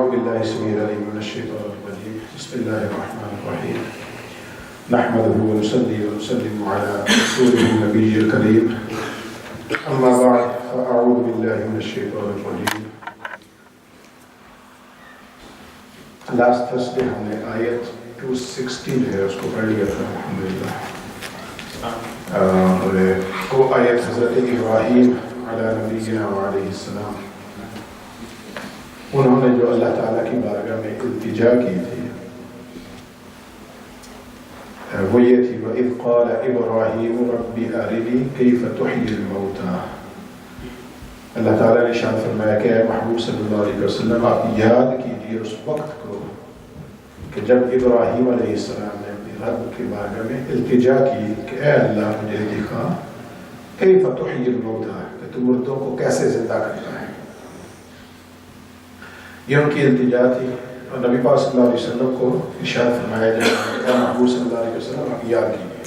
بالله السميع العليم من الشيطان الرجيم بسم الله الرحمن الرحيم نحمده ونصلي ونسلم على رسوله النبي الكريم أما بعد فأعوذ بالله من الشيطان الرجيم. Last Thursday ہم نے آیت 216 ہے اس کو پڑھ لیا تھا الحمدللہ. اور وہ آیت حضرت ابراہیم علیہ نبینا وعلیہ السلام انہوں نے جو اللہ تعالیٰ کی بارگاہ میں التجا کی تھی وہ یہ تھی وَإِذْ قَالَ إِبْرَاهِيمُ رَبِّ أَرِنِي كَيْفَ تُحْيِي الْمَوْتَى. اللہ تعالیٰ نے ارشاد فرمایا کہ اے محبوب صلی اللہ علیہ وسلم آپ یاد کیجئے اس وقت کو کہ جب ابراہیم علیہ السلام نے اپنی رب کی بارگاہ میں التجا کی کہ اے اللہ مجھے دکھا كَيْفَ تُحْيِي الْمَوْتَى کہ تو مردوں کو کیسے زندہ کرتا ہے. یہ ان کی التجا تھی اور نبی پاک صلی اللہ علیہ وسلم کو ارشاد فرمایا جائے کہ محبوب صلی اللہ علیہ وسلم آپ یاد کیجیے.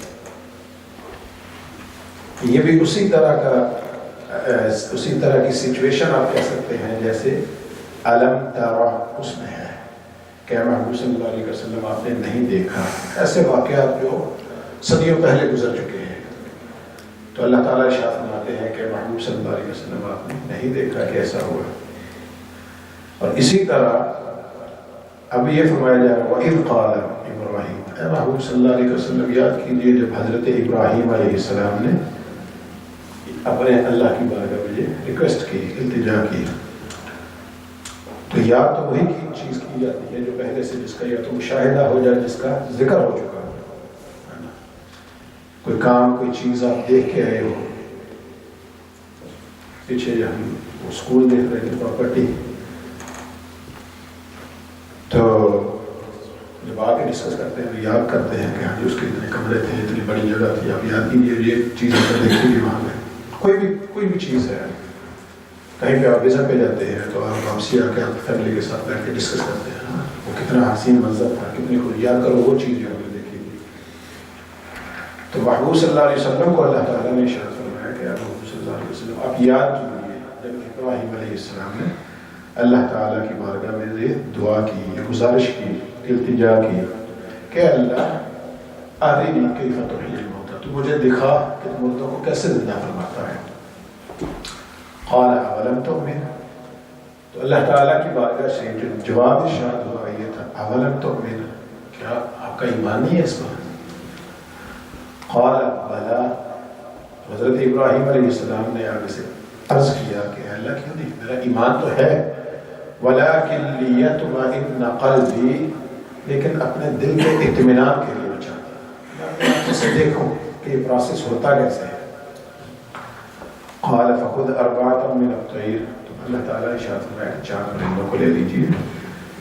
یہ بھی اسی طرح کی سچویشن آپ کہہ سکتے ہیں جیسے علم تارا اس میں ہے کہ محبوب صلی اللہ علیہ وسلم آپ نے نہیں دیکھا. ایسے واقعات جو صدیوں پہلے گزر چکے ہیں تو اللہ تعالیٰ ارشاد فرماتے ہیں کہ محبوب صلی اللہ علیہ وسلم آپ نے نہیں دیکھا کہ ایسا ہوا. اور اسی طرح اب یہ فرمایا جا رہا ہے وَإِذْ قَالَ إِبْرَاهِيمُ اے محبوب صلی اللہ علیہ وسلم یاد کیجئے جب حضرت ابراہیم علیہ السلام نے اپنے اللہ کی بارگاہ میں یہ ریکویسٹ کی التجا کی. تو یاد تو وہی چیز کی جاتی ہے جو پہلے سے جس کا یا تو مشاہدہ ہو جائے جس کا ذکر ہو چکا ہو. کوئی کام کوئی چیز آپ دیکھ کے آئے ہو. پیچھے ہم اسکول دیکھ رہے تھے پراپرٹی تو جب آ کے ڈسکس کرتے ہیں یاد کرتے ہیں کہ ہاں جی اس کے اتنے کمرے تھے اتنی بڑی جگہ تھی آپ یاد کیجیے یہ چیز دیکھی تھی وہاں میں کوئی بھی چیز ہے. کہیں پہ آپ وزٹ پہ جاتے ہیں تو آپ واپسی آ کے آپ فیملی کے ساتھ بیٹھ کے ڈسکس کرتے ہیں وہ کتنا حسین منظر تھا کتنی کو یاد کرو وہ چیز جو ہم نے دیکھی تھی. تو محبوب صلی اللہ علیہ وسلم کو اللہ تعالیٰ نے ارشاد فرمایا کہ محبوب صلی اللہ علیہ وسلم آپ یاد کیجیے جب ابراہیم علیہ السلام نے اللہ تعالیٰ کی بارگاہ میں یہ دعا کی گزارش کی التجا کی کہ اللہ ارنی کیف تحیی الموتى تو مجھے دکھا کہ مردوں کو کیسے زندہ فرماتا ہے. قال اولم تؤمن تو اللہ تعالیٰ کی بارگاہ سے جو جواب ارشاد ہوا یہ تھا اولم تؤمن کیا آپ کا ایمان نہیں ہے اس پر. قال بلا حضرت ابراہیم علیہ السلام نے آگے سے عرض کیا کہ اللہ کیوں نہیں میرا ایمان تو ہے وَلَكِنْ لِيَطْمَئِنَّ قَلْبِي لیکن اپنے دل کے اطمینان کے لیے میں چاہتا ہوں اسے دیکھوں کہ یہ پروسیس ہوتا کیسے ہے. قَالَ فَخُذْ أَرْبَعَةً مِّنَ الطَّيْرِ تو اللہ تعالیٰ ارشاد فرمایا کہ 4 پرندوں کو لے لیجیے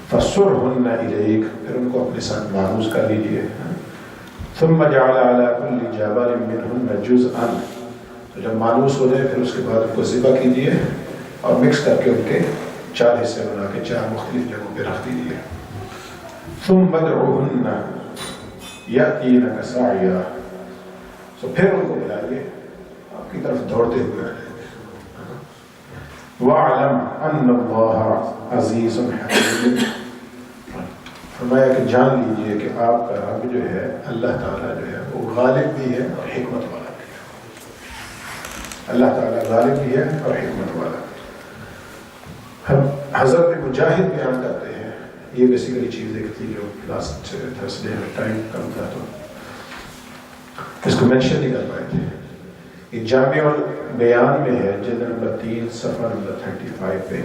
فَصُرْهُنَّ إِلَيْكَ پھر ان کو اپنے ساتھ مانوس کر لیجیے. ثُمَّ جَعَلَ عَلَى كُلِّ جَبَلٍ مِّنْهُنَّ جُزْءًا تو جب مانوس ہو جائے پھر اس کے بعد ان کو ذبح کیجیے اور مکس کر کے ان کے 4 حصے بنا کے 4 مختلف جگہوں پہ رکھ دیجیے. ثم ادعوهن يأتينك سعيا تو پھر ان کو بلائیے آپ کی طرف دوڑتے ہوئے آ جائیں گے. وَاعْلَمْ أَنَّ اللَّهَ عَزِيزٌ حَكِيمٌ فرمایا کہ جان لیجئے کہ آپ کا رب جو ہے اللہ تعالیٰ جو ہے وہ غالب بھی ہے اور حکمت والا. اللہ تعالیٰ غالب بھی ہے اور حکمت والا. حضرت مجاہد بیان کرتے ہیں یہ بیسیکلی چیز ایک تھی جو لاسٹ تھرسڈے ٹائم کم تھا تو اس کو مینشن نہیں کر پائے تھے. یہ جامع البیان میں ہے جلد نمبر 3 صفحہ نمبر 35 پہ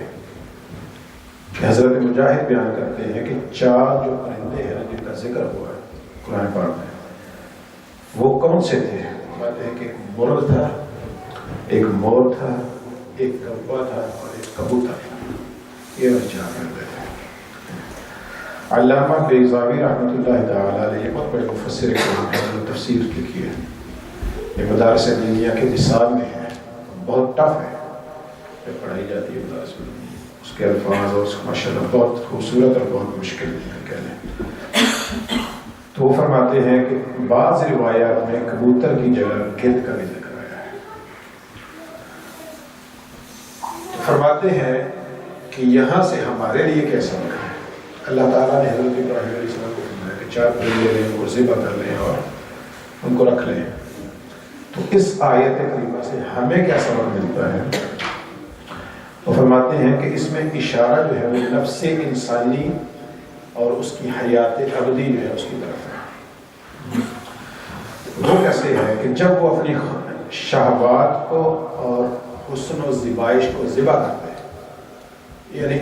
کہ حضرت مجاہد بیان کرتے ہیں کہ 4 جو پرندے ہیں جن کا ذکر ہوا ہے قرآن پاک میں وہ کون سے تھے. بات ہے کہ ایک مرغ تھا ایک مور تھا ایک کوا تھا اور ایک کبوتر تھا. یہ 4 پرندے تھے. علامہ بیضاوی رحمۃ اللہ تعالیٰ علیہ یہ بہت بڑے مفسر قرآن تفسیر لکھی ہے. یہ مدارس دینیہ کے نصاب میں ہے بہت ٹف ہے جب پڑھائی جاتی ہے مدارس میں. اس کے الفاظ اور ماشاء اللہ بہت خوبصورت اور بہت مشکل ہے کہہ لیں. تو وہ فرماتے ہیں کہ بعض روایات میں کبوتر کی جگہ گرد کا بھی ذکر آیا ہے. فرماتے ہیں کہ یہاں سے ہمارے لیے کیسا لگا ہے اللہ تعالیٰ نے حضرت ابراہیم علیہ السلام کو فرمایا کہ 4 پرندے لیں، ان کو ذبح کر لیں اور ان کو رکھ لیں. تو اس آیت کریمہ سے ہمیں کیا سبق ملتا ہے؟ تو فرماتے ہیں کہ اس میں اشارہ جو ہے وہ نفس انسانی اور اس کی حیات ابدی جو ہے اس کی طرف ہے. وہ کیسے ہے کہ جب وہ اپنی شہوات کو اور حسن و زیبائش کو ذبح کرتے ہیں، یعنی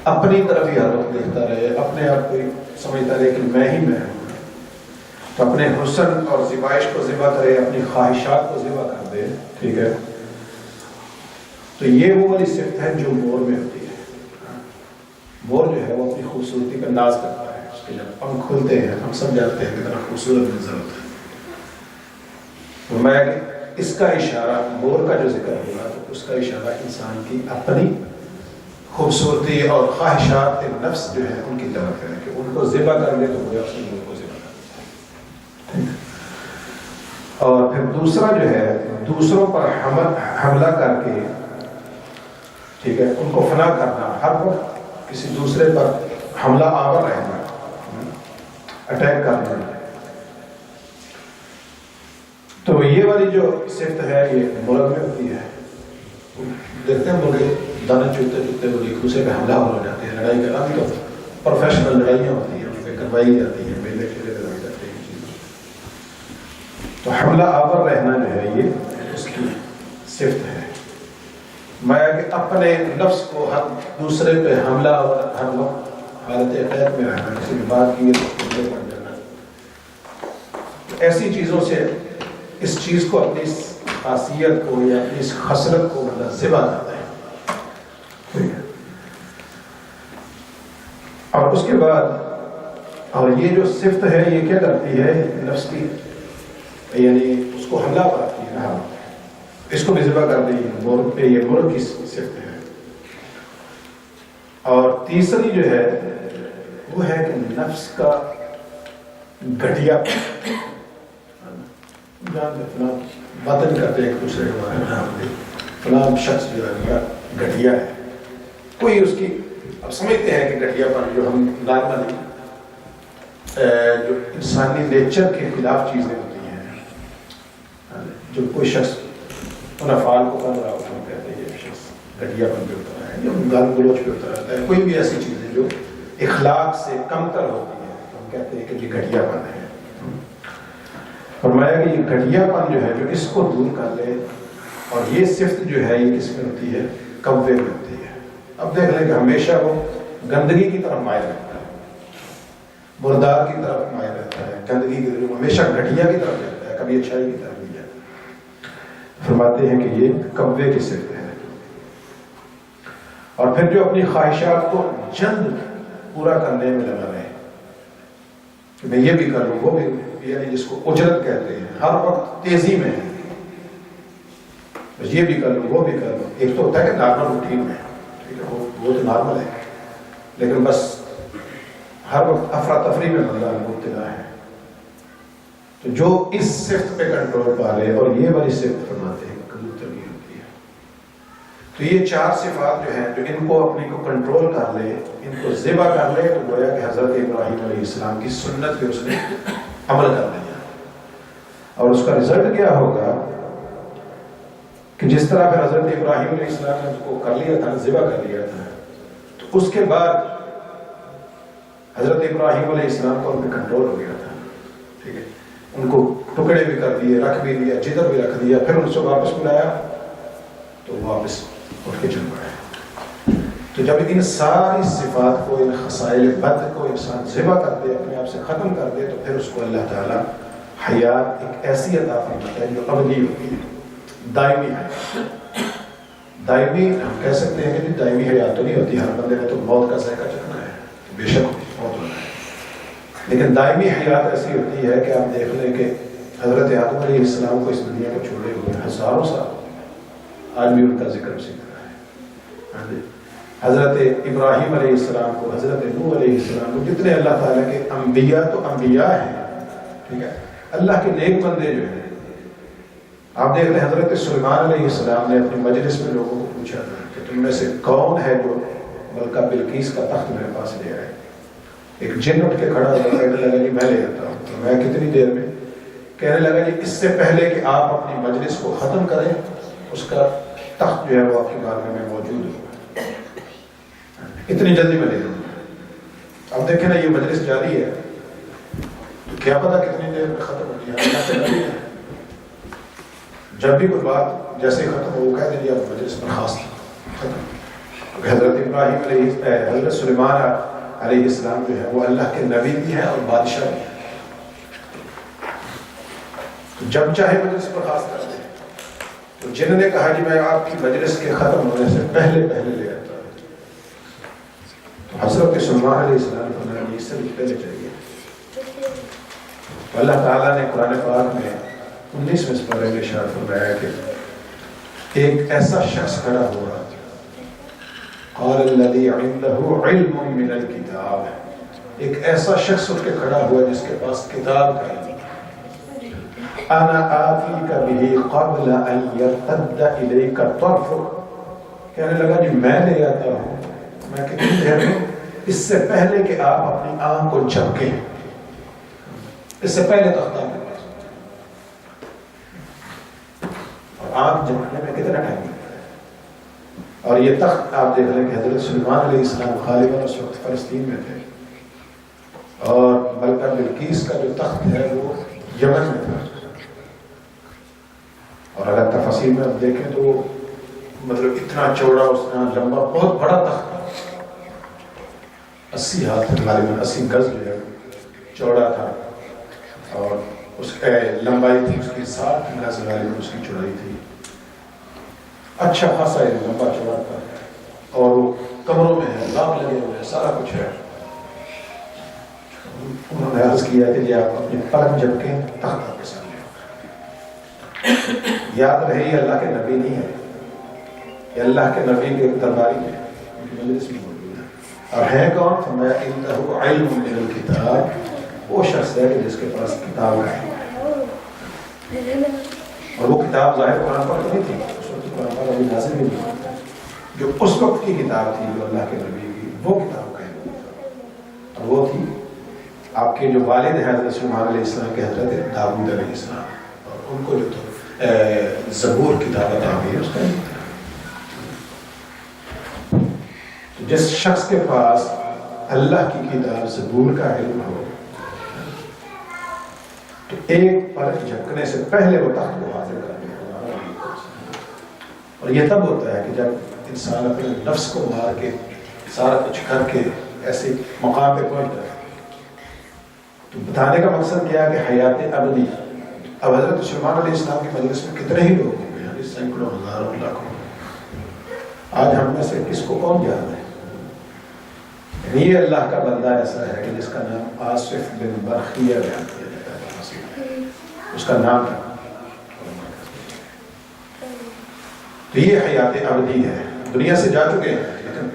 اپنی طرف ہی ہر وقت دیکھتا رہے، اپنے آپ کو سمجھتا رہے کہ میں ہی میں ہوں، تو اپنے حسن اور زیبائش کو ذبح کرے، اپنی خواہشات کو ذبح کر دے. ٹھیک ہے، تو یہ وہ والی صفت ہے جو مور میں ہوتی ہے. مور جو ہے وہ اپنی خوبصورتی کا ناز کرتا ہے، اس کے جب پنکھ کھلتے ہیں ہم سب جانتے ہیں کتنا خوبصورت منظر ہوتا ہے. فرمایا کہ اس کا اشارہ مور کا جو ذکر ہوا تو اس کا اشارہ انسان کی اپنی خوبصورتی اور خواہشات نفس جو ہے ان کی طرف ہے کہ ان کو ذبح کر لے تو وہ اپنے مور کو ذبح کرتا ہے. اور پھر دوسرا جو ہے دوسروں پر حملہ کر کے، ٹھیک ہے، ان کو فنا کرنا، ہر وقت کسی دوسرے پر حملہ آور رہنا، اٹیک کرنا. تو یہ والی جو صفت ہے یہ مرغ میں ہوتی ہے. دیکھتے ہیں مرغے دانے چوتے چوتے وہ ایک دوسرے پہ حملہ ہو جاتے ہیں، لڑائی کرنا بھی تو پروفیشنل لڑائیاں ہوتی ہیں، ان پہ کروائی جاتی ہیں، میلے کھیلے لگائی جاتے ہیں چیزیں. تو حملہ آور رہنا جو ہے یہ اس کی صفت ہے. میں کہ اپنے نفس کو ہر دوسرے پہ حملہ اور ہر وقت حالت اٹیک میں رہنا، کسی بھی بات کی پڑ جانا. ایسی چیزوں سے اس چیز کو، اپنی اس خاصیت کو یا اپنی اس خصلت کو مطلب ذبح کرتا ہے. اور اس کے بعد اور یہ جو صفت ہے یہ کیا کرتی ہے نفس کی، یعنی اس کو حملہ کرتی ہے نا، اس کو بھی ذبح کر دی مرغ پہ، یہ مرغ کی صفت ہے. اور تیسری جو ہے وہ ہے کہ نفس کا گھٹیا فلاں باتیں کرتے ہیں ایک دوسرے کے بارے میں، فلاں شخص جو ہے میرا گھٹیا ہے. کوئی اس کی اب سمجھتے ہیں کہ گھٹیا پر جو ہم نارملی جو انسانی نیچر کے خلاف چیزیں ہوتی ہیں، جو کوئی شخص ان افعال کو کر رہا ہوتا ہے، کہتے ہیں یہ شخص گھٹیا پن پہ ہوتا ہے یا گال گلوچ پہ ہوتا رہتا ہے. کوئی بھی ایسی چیزیں جو اخلاق سے کمتر ہوتی ہیں ہم کہتے ہیں کہ یہ گھٹیا پن ہے. فرمایا کہ یہ گھٹیا پن جو ہے جو اس کو دور کر لے، اور یہ صفت جو ہے یہ کس میں ہوتی ہے؟ کوے میں ہوتی ہے. اب دیکھ لیں کہ ہمیشہ وہ گندگی کی طرف مائل رہتا ہے، مردار کی طرف مائل رہتا ہے، گندگی کی طرف، ہمیشہ گھٹیا کی طرف رہتا ہے، کبھی اچھائی کی طرف نہیں جاتا. فرماتے ہیں کہ یہ کوے کی صفت ہے. اور پھر جو اپنی خواہشات کو جلد پورا کرنے میں لگا رہے کہ میں یہ بھی کر لوں وہ بھی، یعنی جس کو اجرت کہتے ہیں، ہر وقت تیزی میں ہے، یہ بھی کر لوں وہ بھی کر لوں. ایک تو ہوتا ہے کہ نارمل روٹین میں، ٹھیک ہے، وہ تو نارمل ہے، لیکن بس ہر وقت افراتفری میں بندہ مبتلا ہے. تو جو اس صفت پہ کنٹرول پا لے، اور یہ والی صفت فرماتے ہیں کبوتر کی ہوتی ہے. تو یہ 4 صفات جو ہیں جو ان کو اپنی کو کنٹرول کر لے، ان کو ذبح کر لے، تو گویا کہ حضرت ابراہیم علیہ السلام کی سنت پہ اس نے عمل کر لیا. اور اس کا رزلٹ کیا ہوگا کہ جس طرح پھر حضرت ابراہیم علیہ السلام نے اس کو کر لیا تھا، ذبح کر لیا تھا، تو اس کے بعد حضرت ابراہیم علیہ السلام کو ان پہ کنٹرول ہو گیا تھا. ٹھیک ہے، ان کو ٹکڑے بھی کر دیے، رکھ بھی دیا، جدھر بھی رکھ دیا، پھر ان سے واپس بلایا تو واپس اٹھ کے چل پڑے. تو جب ان ساری صفات کو، ان خصائل بد کو انسان ذبح کر دے، اپنے آپ سے ختم کر دے، تو پھر اس کو اللہ تعالیٰ حیات ایک ایسی عطا فرماتا ہے جو ابدی ہوتی ہے، دائمی ہے. دائمی ہم کہہ سکتے ہیں کہ دائمی حیات تو نہیں ہوتی، ہر بندے نے تو موت کا ذائقہ چکھنا ہے، بے شک موت ہونا ہے، لیکن دائمی حیات ایسی ہوتی ہے کہ آپ دیکھ لیں کہ حضرت آدم علیہ السلام کو اس دنیا کو چھوڑے ہوئے ہزاروں سال، آج بھی ان کا ذکر اسی طرح ہے. حضرت ابراہیم علیہ السلام کو، حضرت نوح علیہ السلام کو، جتنے اللہ تعالیٰ کے انبیاء تو انبیاء ہیں، ٹھیک ہے، اللہ کے نیک بندے جو ہیں. آپ دیکھ لیں حضرت سلیمان علیہ السلام نے اپنی مجلس میں لوگوں کو پوچھا تھا کہ تم میں سے کون ہے جو ملکہ بلقیس کا تخت میرے پاس لے آئے. ایک جن اٹھ کے کھڑا ہوا، کہنے لگا جی میں لے آتا ہوں. تو میں کتنی دیر میں؟ کہنے لگا جی اس سے پہلے کہ آپ اپنی مجلس کو ختم کریں اس کا تخت جو ہے وہ آپ کے بارگاہ میں موجود ہوگا، اتنی جلدی میں لے لوں. اب دیکھیں نا یہ مجلس جاری ہے تو کیا پتا کتنی دیر میں ختم ہو گیا. جب بھی کوئی بات جیسے ختم ہو وہ کہہ دیں اب مجلس برخاست ختم. حضرت ابراہیم علیہ حضرت سلیمان علیہ السلام جو ہے وہ اللہ کے نبی بھی ہیں اور بادشاہ بھی ہیں، تو جب چاہے مجلس برخاست کر دیں. تو جن نے کہا کہ میں آپ کی مجلس کے ختم ہونے سے پہلے لے آتا ہوں، تو حضرت سلیمان علیہ السلام کو نبی اس سے بھی پہلے چاہیے. اللہ تعالیٰ نے قرآن پاک میں 19ویں سپارے میں ارشاد فرمایا کہ ایک ایسا شخص کھڑا ہوا، قال الذی عنده علم من الکتاب، ایک ایسا شخص اٹھ کے کھڑا ہوا جس کے پاس کتاب کا علم. انا آتیک بہ قبل ان یرتد الیک طرفک، کہنے لگا جی میں لے آتا ہوں، میں کتنی دیر میں؟ اس سے پہلے کہ آپ اپنی آنکھ کو جھپکیں، اس سے پہلے تخت آپ کے پاس. اور آنکھ جھپکنے میں کتنا ٹائم لگتا ہے؟ اور یہ تخت آپ دیکھ لیں کہ حضرت سلیمان علیہ السلام غالباً اس وقت فلسطین میں تھے، اور ملکہ بلقیس کا جو تخت ہے وہ یمن میں تھا. اور اگر تفاصیل میں اب دیکھیں تو مطلب اتنا چوڑا، اتنا لمبا، بہت بڑا تخت، 80 ہاتھ غالباً 80 گز جو ہے چوڑا تھا، اور اس کی لمبائی تھی اس کی 60 گز غالباً اس کی چوڑائی تھی. اچھا خاصا یہ لمبا چوڑا تھا، اور وہ کمروں میں ہے، لاک لگے ہوئے ہیں، سارا کچھ ہے. انہوں نے عرض کیا کہ جی آپ اپنے پلک جھپکیں تخت آپ کے سامنے. یاد رہے یہ اللہ کے نبی نہیں ہے، یہ اللہ کے نبی کے درباری ہے، ان کی مجلس میں موجود ہے. اور ہے کون؟ فرمایا انہ علم من الکتاب، وہ شخص ہے جس کے پاس کتاب ہے. اور وہ کتاب ظاہر قرآن پر نہیں تھی، اس وقت قرآن پر ابھی نازل بھی نہیں ہوتا. جو اس وقت کی کتاب تھی جو اللہ کے نبی کی، وہ کتاب کا علم تھا، اور وہ تھی آپ کے جو والد ہیں حضرت سلیمان علیہ السلام کے حضرت داؤد علیہ السلام، اور ان کو جو تو زبور کتاب عطا ہوئی ہے اس کا علم تھا. تو جس شخص کے پاس اللہ کی کتاب زبور کا علم ہو تو ایک پلک جھپکنے سے پہلے وہ تخت کو حاصل کر لے. اور یہ تب ہوتا ہے کہ جب انسان اپنے نفس کو مار کے سارا کچھ کر کے ایسے مقام پہ پہنچتا ہے. تو بتانے کا مقصد کیا ہے کہ حیات ابدی. اب حضرت سلیمان علیہ السلام کی مجلس میں کتنے ہی لوگ ہوں گے، سینکڑوں، ہزاروں، لاکھوں. آج ہم میں سے کس کو کون جانتا ہے؟ یہ اللہ کا بندہ ایسا ہے کہ جس کا نام آصف بن برخیہ بیان کیا جاتا ہے، اس کا نام ہے. تو یہ حیات ابدی ہے، دنیا سے جا چکے ہیں لیکن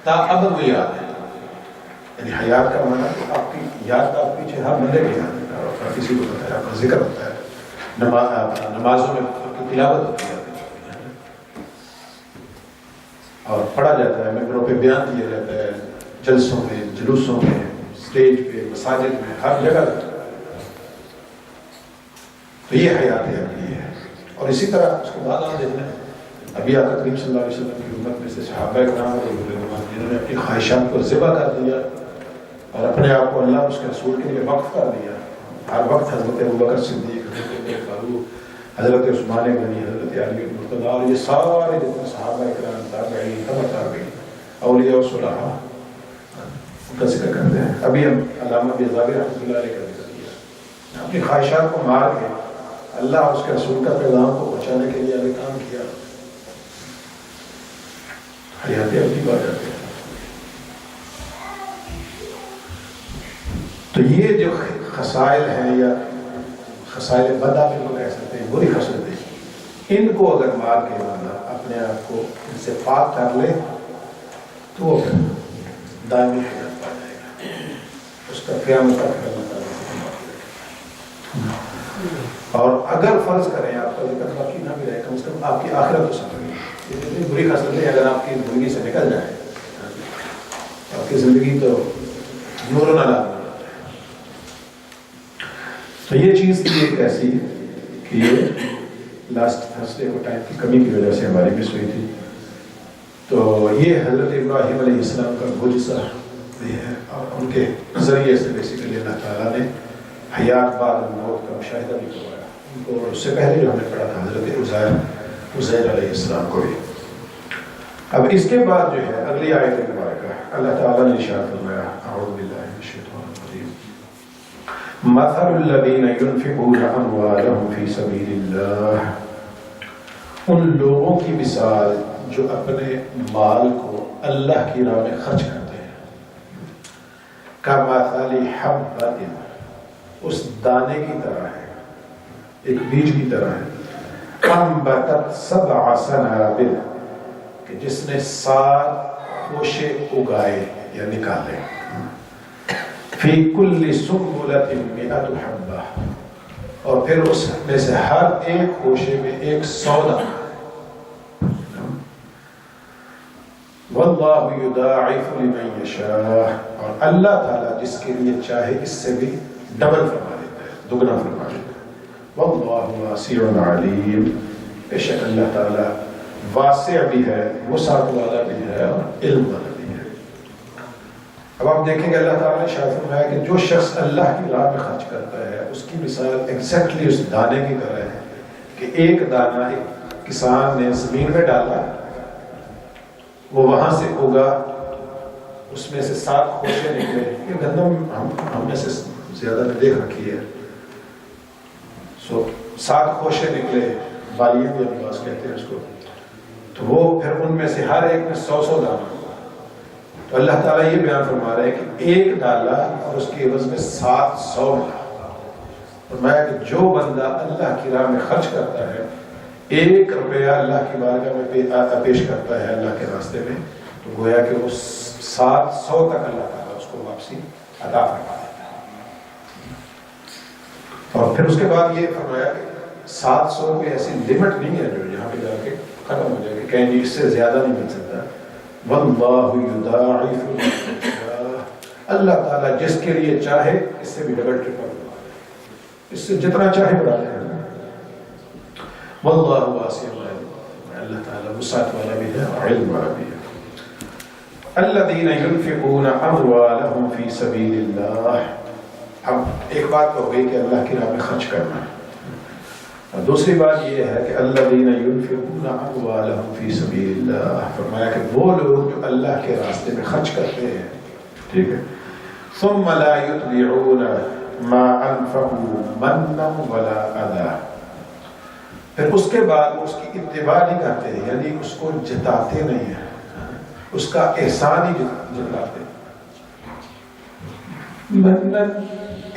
تا ابد وہ یاد ہے. یعنی حیات کا معنی کہ آپ کی یاد آپ پیچھے ہر بندے کی یاد ہے، اور کسی کو پتا ہے، آپ کا ذکر ہوتا ہے، نمازوں میں تلاوت ہوتی ہے اور پڑھا جاتا ہے، ممبروں پہ بیان دیا جاتا ہے، جلسوں میں، جلوسوں میں، اسٹیج پہ، مساجد میں، ہر جگہ. تو یہ حیات ابدی ہے. اور اسی طرح اس کے بعد آپ دیکھنا ہے ابھی آقا کریم صلی اللہ علیہ وسلم کی امت میں سے صحابہ کرام جنہوں نے اپنی خواہشات کو ذبح کر دیا اور اپنے آپ کو اللہ اس کے رسول کے لیے وقف کر دیا. ہر وقت حضرت ابوبکر صدیق، حضرت عمر فاروق، حضرت عثمان غنی، حضرت علی مرتضیٰ، اور یہ سارے جتنے صحابہ کرام، تابعین، تبع تابعین، اولیاء و صلحاء، ان کا ذکر کرتے ہیں. ابھی ہم علامہ بیضاوی رحمۃ اللہ علیہ کا ذکر کیا، اپنی خواہشات کو مار کے اللہ اور اس کے رسول کا پیغام کو پہنچانے کے لیے آگے کام کیا. حیات ابدی بات کرتے ہیں. تو یہ جو خصائل ہیں یا خصائل بدا پھر کو کہہ سکتے ہیں، بری خصلتیں، ان کو اگر مار کے بندہ اپنے آپ کو ان سے پاک کر لے تو وہ دائمی حیات پا جائے گا، اس کا قیامت تک کرنا چاہیے. اور اگر فرض کریں آپ کا ذکر باقی نہ بھی رہے، کم سے کم آپ کی آخرت تو سمجھ گئی. اتنی بری خصلتیں اگر آپ کی زندگی سے نکل جائیں، آپ کی زندگی تو نور علی نور. تو یہ چیز کی ایک ایسی کہ یہ لاسٹ تھرسڈے کو ٹائم کی کمی کی وجہ سے ہماری مس ہوئی تھی. تو یہ حضرت ابراہیم علیہ السلام کا معجزہ بھی ہے اور ان کے ذریعے سے بیسیکلی اللہ تعالیٰ نے حیات بعد موت کا مشاہدہ بھی کروایا ان کو. اس سے پہلے جو ہم نے پڑھا تھا حضرت عزیر علیہ السلام کو بھی. اب اس کے بعد جو ہے اگلی آیت مبارکہ اللہ تعالیٰ نے ارشاد فرمایا اعوذ باللہ من الشیطان الرجیم مثل الذین ينفقون اموالهم فی سبیل اللہ. ان لوگوں کی مثال جو اپنے مال کو اللہ کی راہ میں خرچ کرتے ہیں کمثل حبۃ اس دانے کی طرح ہے ایک بیج کی طرح ہے انبتت سبع سنابل کہ جس نے 7 خوشے اگائے یا نکالے فی کل سنبلۃ مئۃ حبۃ اور پھر اس میں سے ہر ایک خوشے میں 100 دانہ. واللہ یضاعف لمن یشاء اور اللہ تعالیٰ جس کے لیے چاہے اس سے بھی ڈبل فرما دیتا ہے دگنا فرما دیتا ہے. واللہ واسع علیم بے شک اللہ تعالیٰ واسع بھی ہے وسعت والا بھی ہے اور علم والا بھی ہے. اب آپ دیکھیں گے اللہ تعالیٰ نے شاید فرمایا کہ جو شخص اللہ کی راہ میں خرچ کرتا ہے اس کی مثال ایگزیکٹلی اس دانے کی طرح ہے کہ ایک دانہ ایک کسان نے زمین میں ڈالا وہ وہاں سے اگا اس میں سے 7 خوشے نکلے. یہ گندم ہم میں سے زیادہ نے دیکھ رکھی ہے. 7 خوشے نکلے بالیاں بھی انداز کہتے ہیں اس کو. تو وہ پھر ان میں سے ہر ایک میں 100 دانہ ہوگا. تو اللہ تعالیٰ یہ بیان فرما رہے ہیں کہ ایک ڈالا اور اس کی عوض میں 700 ملا. فرمایا کہ جو بندہ اللہ کی راہ میں خرچ کرتا ہے 1 روپیہ اللہ کی بارگاہ میں پیش کرتا ہے اللہ کے راستے میں تو گویا کہ وہ 700 تک اللہ تعالیٰ اس کو واپسی عطا فرما دیتا ہے. اور پھر اس کے بعد یہ فرمایا کہ 700 کوئی ایسی لمٹ نہیں ہے جو یہاں پہ جا کے ختم ہو جائے گی کہیں جی اس سے زیادہ نہیں مل سکتا. واللہ یضاعف لمن یشاء اللہ تعالیٰ جس کے لیے چاہے اس سے بھی ڈبل ٹرپل اس سے جتنا چاہے بڑھا لے. واللہ واسع علیم اللہ تعالیٰ وسعت والا بھی ہے اور علم والا بھی ہے. الذین ينفقون اموالهم فی سبیل اللہ. اب ایک بات تو ہو گئی کہ اللہ کی راہ میں خرچ کرنا اور دوسری بات یہ ہے کہ الذین ينفقون اموالهم فی سبیل اللہ فرمایا کہ وہ لوگ جو اللہ کے راستے میں خرچ کرتے ہیں ٹھیک ہے ثم لا يتبعون ما انفقوا منا ولا اذى پھر اس کے بعد وہ اس کی اتباع نہیں کرتے یعنی اس کو جتاتے نہیں ہیں اس کا احسان ہی جتلاتے. منن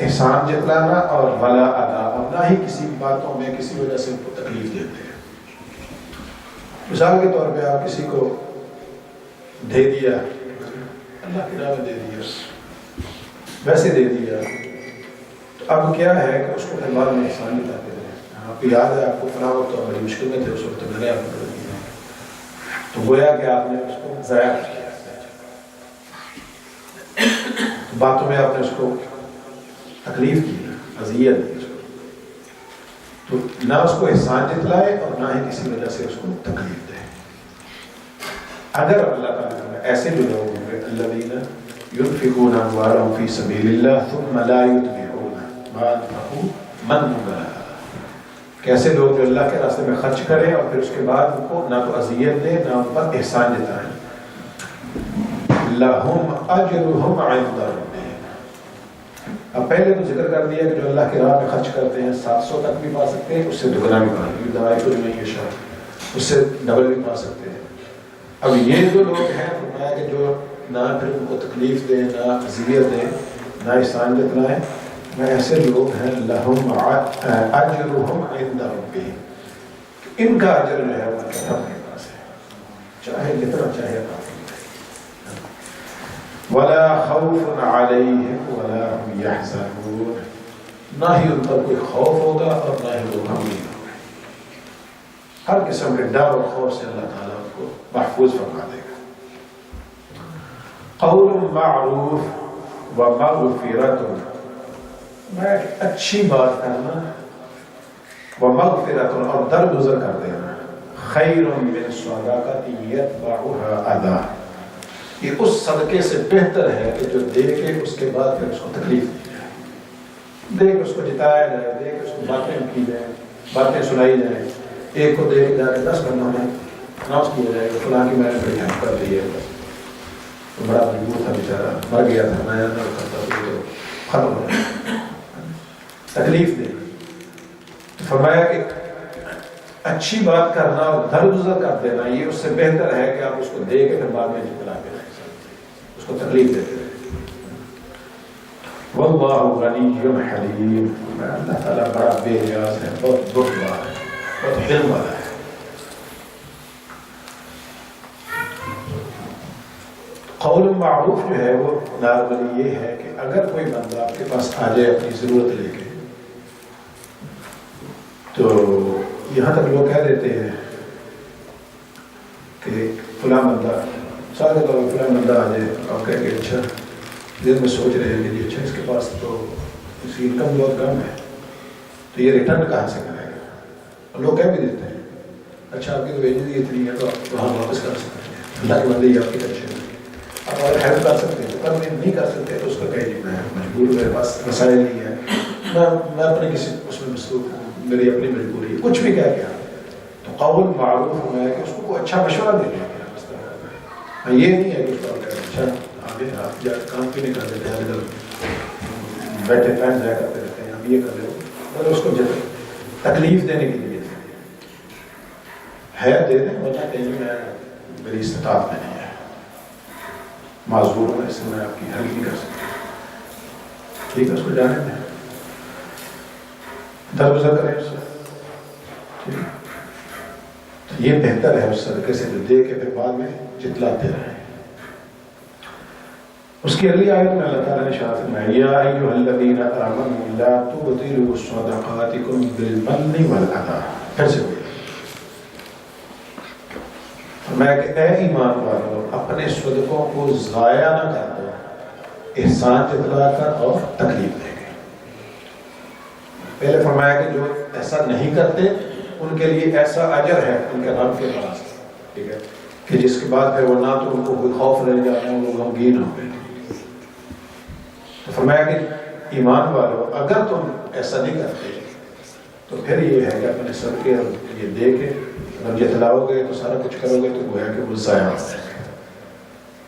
احسان جتلانا اور ولا ادا اور نہ ہی کسی باتوں میں کسی وجہ سے ان کو تکلیف دیتے ہیں. مثال کے طور پہ آپ کسی کو دے دیا اللہ کی راہ میں دے دیا ویسے دے دیا تو اب کیا ہے کہ اس کو پھر بعد میں احسان جتاتے ہیں. آپ کو یاد ہے آپ کو فلاں وقت بڑی مشکل میں تھے اس وقت میں نے آپ کو کر دیا تو گویا کہ آپ نے اس کو ضائع کیا باتوں میں آپ نے اس کو تکلیف دی اذیت دی اس کو تو نہ اس کو احسان جتلائے اور نہ ہی کسی وجہ سے اس کو تکلیف دے. اگر اللہ تعالیٰ ایسے بھی لوگ ہوں گے الذین ينفقون اموالهم فی سبیل اللہ ثم لا یتبعون ما انفقوا منا ولا اذى کیسے لوگ جو اللہ کے راستے میں خرچ کریں اور پھر اس کے بعد ان کو نہ تو اذیت دیں نہ ان پر احسان جتائیں. لَهُمْ أَجْرُهُمْ عِنْدَ رَبِّهِمْ. اب پہلے تو ذکر کر دیا کہ جو اللہ کی راہ میں خرچ کرتے ہیں 700 تک بھی پا سکتے ہیں اس سے دگنا بھی پا سکتے ہیں یضاعف لمن یشاء اس سے ڈبل بھی پا سکتے ہیں. اب یہ جو لوگ ہیں فرمایا کہ جو نہ پھر ان کو تکلیف دیں نہ اذیت دیں نہ احسان جتلائیں میں ایسے لوگ ہیں لہم اجرہم عند ربہم ان کا اجر جو ہے وہ رب کے پاس ہے چاہے جتنا چاہے عطا فرمائے. ولا خوف علیہم ولا هم یحزنون نہ ہی ان پر کوئی خوف ہوگا اور نہ ہی وہ غمگین ہوں گے. ہر قسم کے ڈر اور خوف سے اللہ تعالیٰ ان کو محفوظ فرما دے گا. قول معروف ومغفرۃ، میں اچھی بات کرنا، ومغفرۃ اور درگزر کر دینا، خیر من صدقۃ یتبعها اذی، یہ اس صدقے سے بہتر ہے کہ جو دے کے اس کے بعد پھر اس کو تکلیف دی جائے، دے کے اس کو جتایا جائے، دے کے اس کو باتیں کی جائیں، باتیں سنائی جائیں، ایک کو دے کے جا کے 10 بندوں میں اناؤنس کیا جائے کہ فلاں کی میں نے بڑی ہیلپ کر دی ہے، تو بڑا مجبور تھا بیچارہ، مر گیا تھا، میں نہ کرتا تو ختم ہو جائے، تکلیف دے۔ تو فرمایا کہ اچھی بات کرنا اور درگزر کر دینا یہ اس سے بہتر ہے کہ آپ اس کو دے کے پھر بعد میں جتلا کے اس کو تکلیف دیتے رہے۔ واللہ غنی حلیم، اللہ تعالیٰ بڑا بے نیاز ہے، بہت بردبار ہے، بہت حلم والا ہے۔ قول معروف جو ہے وہ نارملی یہ ہے کہ اگر کوئی بندہ آپ کے پاس آ جائے اپنی ضرورت لے کے، تو یہاں تک لوگ کہہ دیتے ہیں کہ فلاں بندہ، سارے طور فلاں بندہ آ جائے، آپ کہہ کہ اچھا دل میں سوچ رہے ہیں کہ اچھا اس کے پاس تو اس کی انکم بہت کم ہے، تو یہ ریٹرن کہاں سے کرے گا؟ اور لوگ کہہ بھی دیتے ہیں اچھا آپ کی تو ویلیو اتنی ہے تو آپ وہاں واپس کر سکتے ہیں، اللہ کے بندے ہی آپ کی ٹینشن ہے، آپ اگر ہیلپ کر سکتے ہیں تو کر، نہیں کر سکتے تو اس کا کہیں نہیں، میں مجبور ہوں، میرے پاس مسائل نہیں ہے، میں اپنے کسی اس میں مصروف ہوں، میری اپنی مجبوری ہے، کچھ بھی کہہ کے تو قول معروف ہے کہ اس کو کوئی اچھا مشورہ دے دیں گے، یہ نہیں ہے کہ اس کو اچھا آگے آپ جا کام کیوں نہیں کر دیتے ہیں، ادھر بیٹھے پہن جایا کرتے رہتے ہیں، اب یہ کر لو، اگر اس کو تکلیف دینے کے لیے ہے دے دیں، ورنہ کہیں میں میری استطاعت میں نہیں ہے، معذور ہوں، اس سے میں آپ کی ہیلپ نہیں کر سکتا، ٹھیک ہے اس کو جانے دیں، درگزر کریں اس سے، تو یہ بہتر ہے اس صدقے سے جو دے کے پھر بعد میں جتلاتے رہیں۔ اس کی اگلی آیت میں اللہ تعالیٰ نے ارشاد فرمایا یا ایھا الذین آمنوا لا تبطلوا صدقاتکم بالمن والأذى، پھر سے ہوئی فرمایا کہ اے ایمان والو اپنے صدقوں کو ضائع نہ کر دو احسان جتلا کر اور تکلیف دے کے۔ پہلے فرمایا کہ جو ایسا نہیں کرتے ان کے لیے ایسا اجر ہے ان کے رب کے پاس، ٹھیک ہے، کہ جس کے بعد پھر وہ نہ تو ان کو کوئی خوف رہ جاتا ہے، وہ غمگین ہو گئے۔ تو فرمایا کہ ایمان والو اگر تم ایسا نہیں کرتے تو پھر یہ ہے کہ اپنے صدقے یہ دے کے اگر جتلاؤ گے تو سارا کچھ کرو گے تو گویا کہ وہ ضائع ہو جائے گا،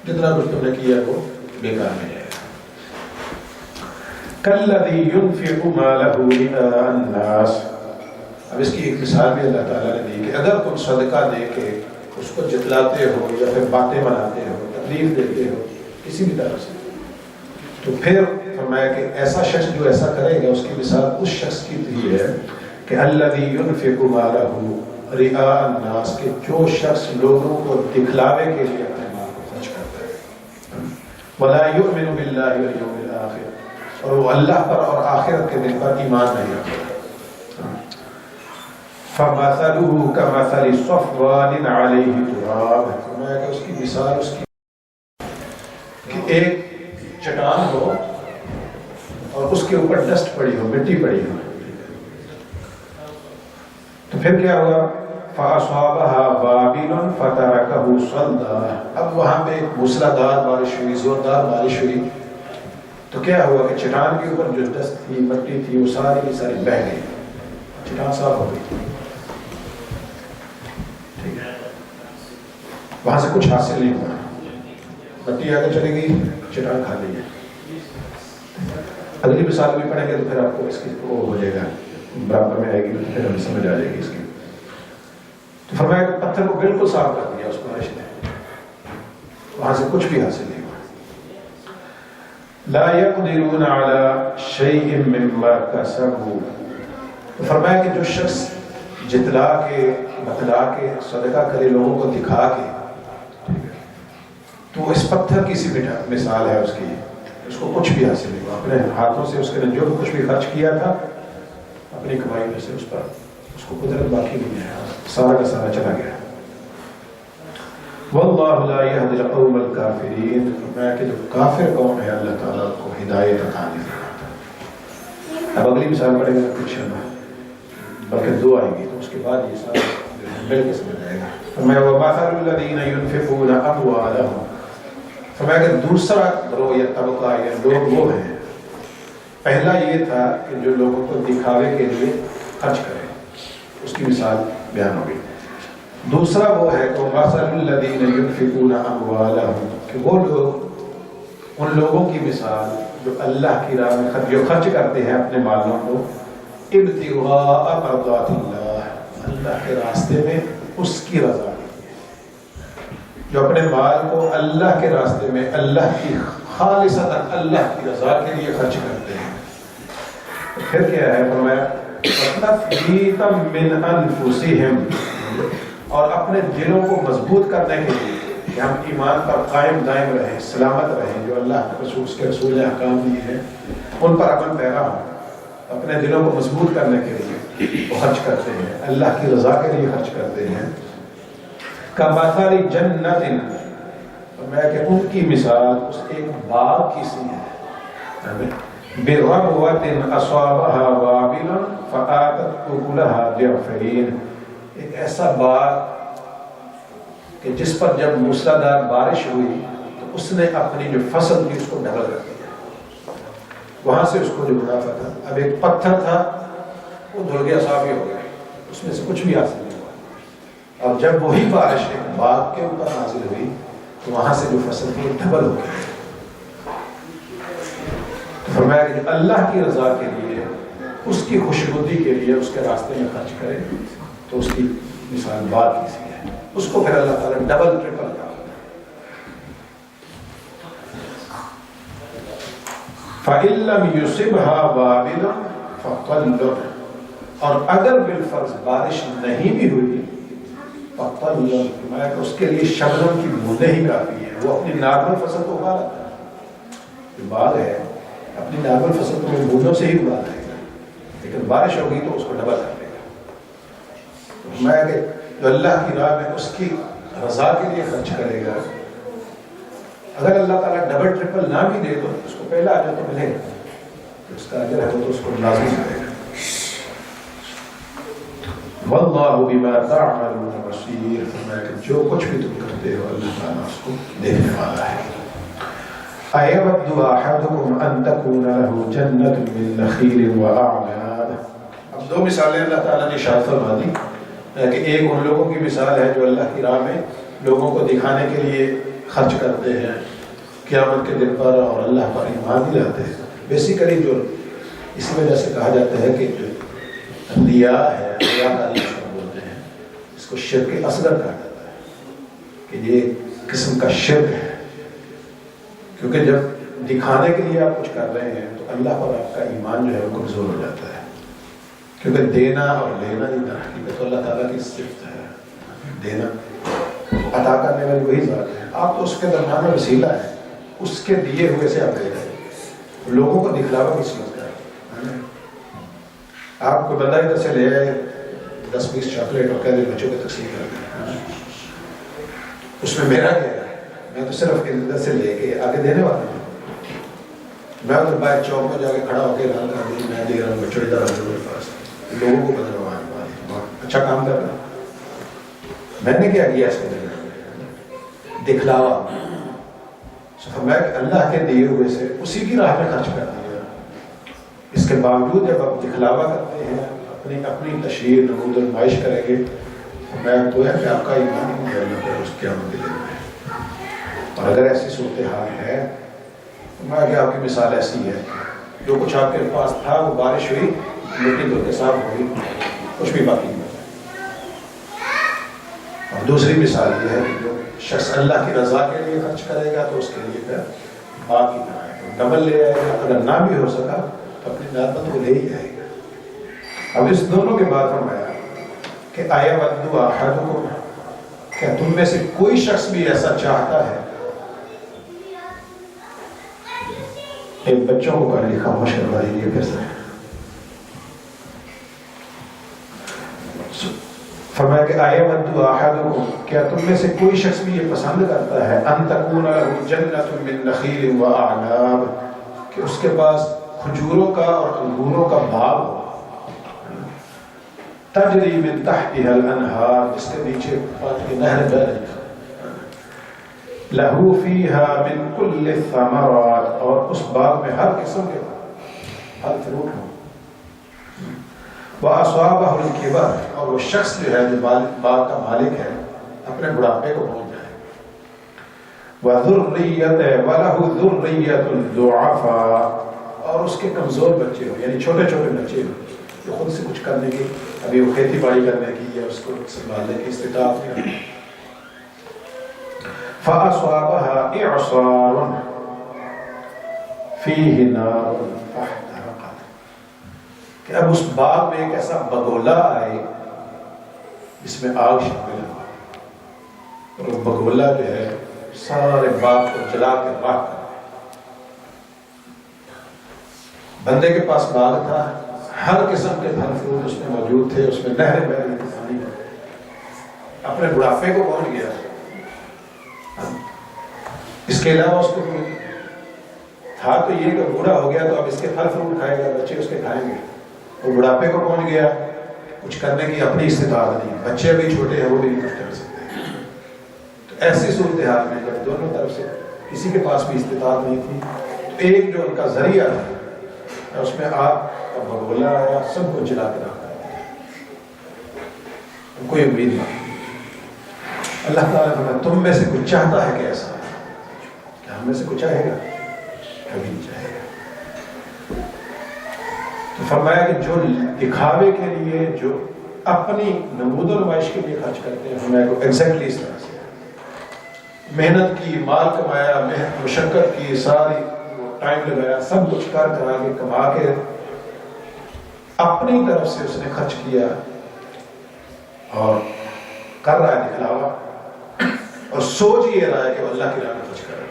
جتنا کچھ تم نے کیا وہ بیکار میں جائے گا۔ کالذی ينفق مالہ رئاء الناس، اب اس کی ایک مثال بھی اللہ تعالیٰ نے دی کہ اگر تم صدقہ دے کے اس کو جتلاتے ہو یا پھر باتیں بناتے ہو، تکلیف دیتے ہو کسی بھی طرح سے، تو پھر فرمایا کہ ایسا شخص جو ایسا کرے گا اس کی مثال اس شخص کی بھی ہے کہ الذی ينفق مالہ رئاء الناس، کہ جو شخص لوگوں کو دکھلاوے کے لیے اپنے مال کو خرچ کرتا ہے، ولا یؤمن باللہ والیوم الآخر، اور وہ اللہ پر اور آخرت کے دن پر ایمان نہیں رکھتا۔ فَمَثَلُهُ كَمَثَلِ صَفْوَانٍ عَلَيْهِ تُرَابٌ، فرمایا کہ اس کی مثال اس کی کہ ایک چٹان ہو اور اس کے اوپر ڈسٹ پڑی ہو، مٹی پڑی ہو، تو پھر کیا ہوا؟ فَأَصَابَهَا وَابِلٌ فَتَرَكَهُ صَلْدًا، اب وہاں پہ موسلادھار بارش ہوئی، زوردار بارش ہوئی، تو کیا ہوا کہ چٹان کے اوپر جو ڈسٹ تھی، مٹی تھی، وہ ساری کی ساری بہہ گئی، چٹان صاف ہو گئی، ٹھیک ہے، وہاں سے کچھ حاصل نہیں ہوا، مٹی آگے چلے گئی، چٹان کھا لی ہے۔ اگلی مثال بھی پڑھیں گے تو پھر آپ کو اس کی وہ ہو جائے گا، برابر میں آئے گی تو پھر ہمیں سمجھ آ جائے گی اس کی۔ تو فرمایا کہ پتھر کو بالکل صاف کر دیا اس بارش نے، وہاں سے کچھ بھی حاصل نہیں ہوا۔ لا يقدرون على شيء مما كسبوا، تو فرمایا کہ جو شخص جتلا کے بتلا کے صدقہ کرے لوگوں کو دکھا کے، تو اس پتھر کی سی مثال ہے اس کی، اس کو کچھ بھی حاصل نہیں ہوا، اپنے ہاتھوں سے اس نے جو کچھ بھی خرچ کیا تھا اپنی کمائی میں سے اس پر اس کو قدرت باقی نہیں ہے، سارا کا سارا چلا گیا۔ واللہ لا یہدی القوم الکافرین، فرمایا کہ جو کافر قوم ہے اللہ تعالیٰ کو ہدایت عطا نہیں فرماتا۔ اب اگلی مثال پڑھیں گے پیچھے میں، بلکہ دو آئیں گی تو اس کے بعد یہ سب مل کے سمجھ جائے گا۔ فرمایا وَمَثَلُ الَّذِينَ يُنْفِقُونَ أَمْوَالَهُمْ، فرمایا کہ دوسرا گروہ یا طبقہ یا لوگ وہ ہیں، پہلا یہ تھا کہ جو لوگوں کو دکھاوے کے لیے خرچ کرے، اس کی مثال بیان ہوگی۔ دوسرا وہ ہے کہ وَمَثَلُ الَّذِينَ يُنْفِقُونَ أَمْوَالَهُمْ، کہ وہ لوگ، ان لوگوں کی مثال جو اللہ کی راہ میں جو خرچ کرتے ہیں اپنے مالوں کو، ابتغاء مرضات اللہ، اللہ کے راستے میں اس کی رضا کے لیے، جو اپنے مال کو اللہ کے راستے میں اللہ کی خالصتاً اللہ کی رضا کے لیے خرچ کرتے ہیں۔ پھر کیا ہے؟ فرمایا وَتَثْبِيتًا مِّنْ أَنفُسِهِمْ، اور اپنے دلوں کو مضبوط کرنے کے لیے کہ ہم ایمان پر قائم دائم رہیں، سلامت رہیں، جو اللہ کے رسول، اس کے رسول نے احکام دیے ہیں ان پر عمل پیرا ہوں، اپنے دلوں کو مضبوط کرنے کے لیے وہ خرچ کرتے ہیں، اللہ کی رضا کے لیے خرچ کرتے ہیں۔ کمثل جنت، میں کہ ان کی مثال اس ایک باغ کی سی ہے، بربوۃ اصابها وابل فآتت اکلها ضعفین، ایک ایسا باغ کہ جس پر جب موسلادھار بارش ہوئی تو اس نے اپنی جو فصل تھی اس کو ڈبل کر دیا، وہاں سے اس کو جو منافع تھا، اب ایک پتھر تھا وہ دھل گیا، صاف ہی ہو گیا، اس میں سے کچھ بھی حاصل نہیں ہوا، اور جب وہی بارش ایک باغ کے اوپر نازل ہوئی تو وہاں سے جو فصل تھی وہ ڈبل ہو گئی۔ تو فرمایا کہ اللہ کی رضا کے لیے، اس کی خوشنودی کے لیے اس کے راستے میں خرچ کرے تو اس کی مثال باغ کی سی ہے، اس کو پھر اللہ تعالیٰ ڈبل ٹرپل کا۔ فَإِن لَّمْ يُصِبْهَا وَابِلٌ فَطَلٌّ، اور اگر بالفرض بارش نہیں بھی ہوئی فَطَلٌّ، فرمایا کہ اس کے لیے شبنم کی بوندیں ہی کافی ہیں، وہ اپنی نارمل فصل تو اگا لیتا ہے، جو باغ ہے اپنی نارمل فصل تو وہ بوندوں سے ہی اگا لے گا، لیکن بارش ہوگی تو اس کو ڈبل کر لے گا۔ میں کہ جو اللہ کی راہ میں اس کی رضا کے لیے خرچ کرے گا، اگر اللہ تعالیٰ ڈبل ٹرپل نہ بھی دے تو اس کو پہلا اجر تو ملے گا، اس کا اجر ہے تو اس کو لازمی کرے گا۔ واللہ بما تعملون بصیر، فرمایا کہ جو کچھ بھی تم کرتے ہو اللہ تعالیٰ اس کو دیکھنے والا ہے۔ أَيَوَدُّ أَحَدُكُمْ أَن تَكُونَ لَهُ جَنَّةٌ مِّن نَخِيلٍ وَأَعْنَابٍ، اب دو مثالیں اللہ تعالیٰ نے ارشاد فرما دی کہ ایک ان لوگوں کی مثال ہے جو اللہ کی راہ میں لوگوں کو دکھانے کے لیے خرچ کرتے ہیں قیامت کے دن پر اور اللہ پر ایمان بھی لاتے ہیں۔ بیسیکلی جو اس وجہ سے کہا جاتا ہے کہ جو ریا ہے، ریاکاری بولتے ہیں، اس کو شرک اصغر کہا جاتا ہے کہ یہ قسم کا شرک ہے، کیونکہ جب دکھانے کے لیے آپ کچھ کر رہے ہیں تو اللہ پر آپ کا ایمان جو ہے وہ کمزور ہو جاتا ہے، کیونکہ دینا اور لینا ہی در حقیقت اللہ تعالیٰ کی صفت ہے، دینا عطا کرنے والی وہی ذات ہے، آپ تو اس کے درمیان میں وسیلہ ہے، اس کے دیے ہوئے سے آپ دے رہے ہیں، لوگوں کو دکھلاوا کس چیز کا ہے؟ آپ کو بندہ ادھر سے لے آئے 10-20 چاکلیٹ اور کہہ دے بچوں کو تقسیم کر دیں، اس میں میرا کیا ہے؟ میں تو صرف ادھر سے لے کے آگے دینے والا ہوں، میں ادھر باہر چوک میں جا کے کھڑا ہو کے اعلان کر دوں میں دے رہا ہوں بچوں ادھر آ جاؤ میرے پاس، لوگوں کو بدل رہا ہے، بہت اچھا کام کر رہا ہوں، میں نے کیا کیا اس کے دل دکھلاوا، فرمایا کہ اللہ کے دیے ہوئے سے اسی کی راہ میں خرچ کر دیا، اس کے باوجود جب آپ دکھلاوا کرتے ہیں اپنی تشہیر نمود نمائش کریں گے، فرمایا تو ہے کہ آپ کا ایمان ہی نہیں اللہ پر اس قیامت کے دن میں، اور اگر ایسی صورتحال ہے فرمایا کہ آپ کی مثال ایسی ہے جو کچھ آپ کے پاس تھا وہ بارش ہوئی مٹی دھل کے صاف ہوئی، کچھ بھی باقی نہیں۔ اور دوسری مثال یہ ہے کہ جو شخص اللہ کی رضا کے لیے خرچ کرے گا تو اس کے لیے پھر باقی نہ آئے گا، ڈبل لے آئے گا، اگر نہ بھی ہو سکا تو اپنی نعمت کو لے ہی آئے گا۔ اب اس دونوں کے بعد فرمایا کہ أَيَوَدُّ أَحَدُكُمْ، کیا تم میں سے کوئی شخص بھی ایسا چاہتا ہے؟ ایک بچوں کو پڑھ لکھا مشورہ دیجیے پھر سے۔ فرمایا کہ اَیَوَدُّ أَحَدُکُم، کیا تم میں سے کوئی شخص بھی یہ پسند کرتا ہے ان تکون لہ جنۃ من نخیل وَأَعْنَابٍ، کہ اس کے پاس کھجوروں کا اور انگوروں کا باغ ہو، تجری من تحتها الانہار، جس کے نیچے پانی کی نہر بہ رہی ہے، لہو فیہا من کل الثمرات، اور اس باغ میں ہر قسم کے پھل فروٹ ہوں، وَأَصَابَهُ الْكِبَرُ، اور وہ شخص جو ہے جو باغ کا مالک ہے اپنے بڑھاپے کو پہنچ جائے، وَلَهُ ذُرِّيَّةٌ ضُعَفَاء، اور اس کے کمزور بچے ہو، یعنی چھوٹے چھوٹے بچے ہو جو خود سے کچھ کرنے کی، ابھی وہ کھیتی باڑی کرنے کی یا اس کو سنبھالنے کی استطاعت نہیں ہے، فَأَصَابَهَا إِعْصَارٌ فِيهِ نَارٌ فَاحْتَرَقَتْ، کہ اب اس باغ میں ایک ایسا بگولا آئے جس میں آگ شامل ہے، اور وہ بگولا جو ہے سارے باغ کو جلا کے راکھ کر، بندے کے پاس باغ تھا، ہر قسم کے پھل فروٹ اس میں موجود تھے، اس میں نہریں بہ رہی تھی، پانی اپنے بڑھاپے کو پہنچ گیا، اس کے علاوہ اس کو تھا تو یہ کہ بوڑھا ہو گیا تو اب اس کے پھل فروٹ کھائے گا، بچے اس کے کھائیں گے، وہ بڑھاپے کو پہنچ گیا، کچھ کرنے کی اپنی استطاعت نہیں، بچے بھی چھوٹے ہیں وہ بھی نہیں کچھ کر سکتے، تو ایسی صورتحال میں جب دونوں طرف سے کسی کے پاس بھی استطاعت نہیں تھی، تو ایک جو ان کا ذریعہ تھا اس میں آگ کا بگولا آیا، سب کو جلا کے رکھ دیا، کوئی امید نہیں۔ اللہ تعالیٰ نے تم میں سے کچھ چاہتا ہے کہ ایسا، کیا ہم میں سے کچھ چاہے گا؟ کبھی نہیں چاہے گا۔ تو فرمایا کہ جو دکھاوے کے لیے، جو اپنی نمود و نمائش کے لیے خرچ کرتے ہیں، ہمیں کو ایگزیکٹلی اس طرح سے محنت کی، مال کمایا، مشقت کی، ساری ٹائم لگایا، سب کچھ کر کرا کے کما کے اپنی طرف سے اس نے خرچ کیا اور کر رہا ہے دکھلاوا، اور سوچ یہ رہا ہے کہ وہ اللہ کی راہ میں خرچ کر رہا ہے،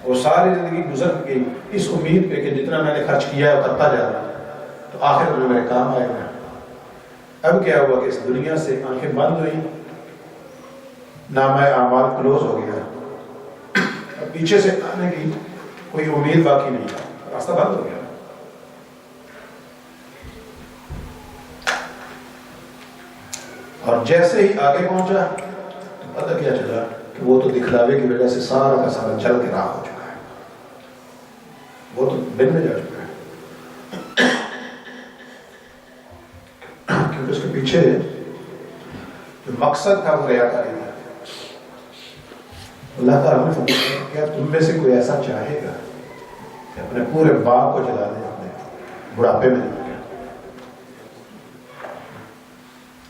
وہ ساری زندگی گزر گئی اس امید پہ کہ جتنا میں نے خرچ کیا ہے وہ کرتا جا رہا ہے تو آخر میں میرے کام آئے گا۔ اب کیا ہوا کہ اس دنیا سے آنکھیں بند ہوئی، نامہ اعمال کلوز ہو گیا، اب پیچھے سے آنے کی کوئی امید باقی نہیں، راستہ بند ہو گیا۔ اور جیسے ہی آگے پہنچا تو پتہ کیا چلا کہ وہ تو دکھلاوے کی وجہ سے سارا کا سارا جل کے راہ ہو چکا ہے، وہ تو بن میں جا چکا ہے، کیونکہ اس کے پیچھے جو مقصد تھا وہ ریاکاری تھا۔ اللہ تعالیٰ نے فرمایا کیا تم میں سے کوئی ایسا چاہے گا کہ اپنے پورے باغ کو جلا دے اپنے بڑھاپے میں؟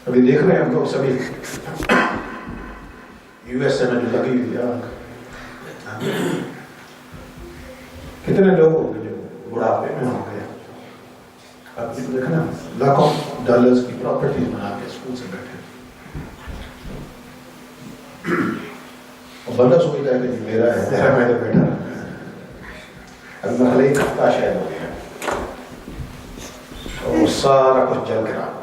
ابھی دیکھ رہے ہیں ہم لوگ سبھی یو ایس اے میں جو لگی ہوئی آگ، کتنے لوگ ہوں گے جو بڑھاپے میں ہو گئے، آپ کو دیکھنا لاکھوں ڈالرز کی پراپرٹیز بنا کے اسکول سے بیٹھے، اور بندہ سوچتا ہے کہ میرا ہے، میرا میں تو بیٹھا رہا ہے، اب میں ایک ہفتہ شاید ہو گیا اور وہ سارا کچھ جل کے راہ ہو گیا۔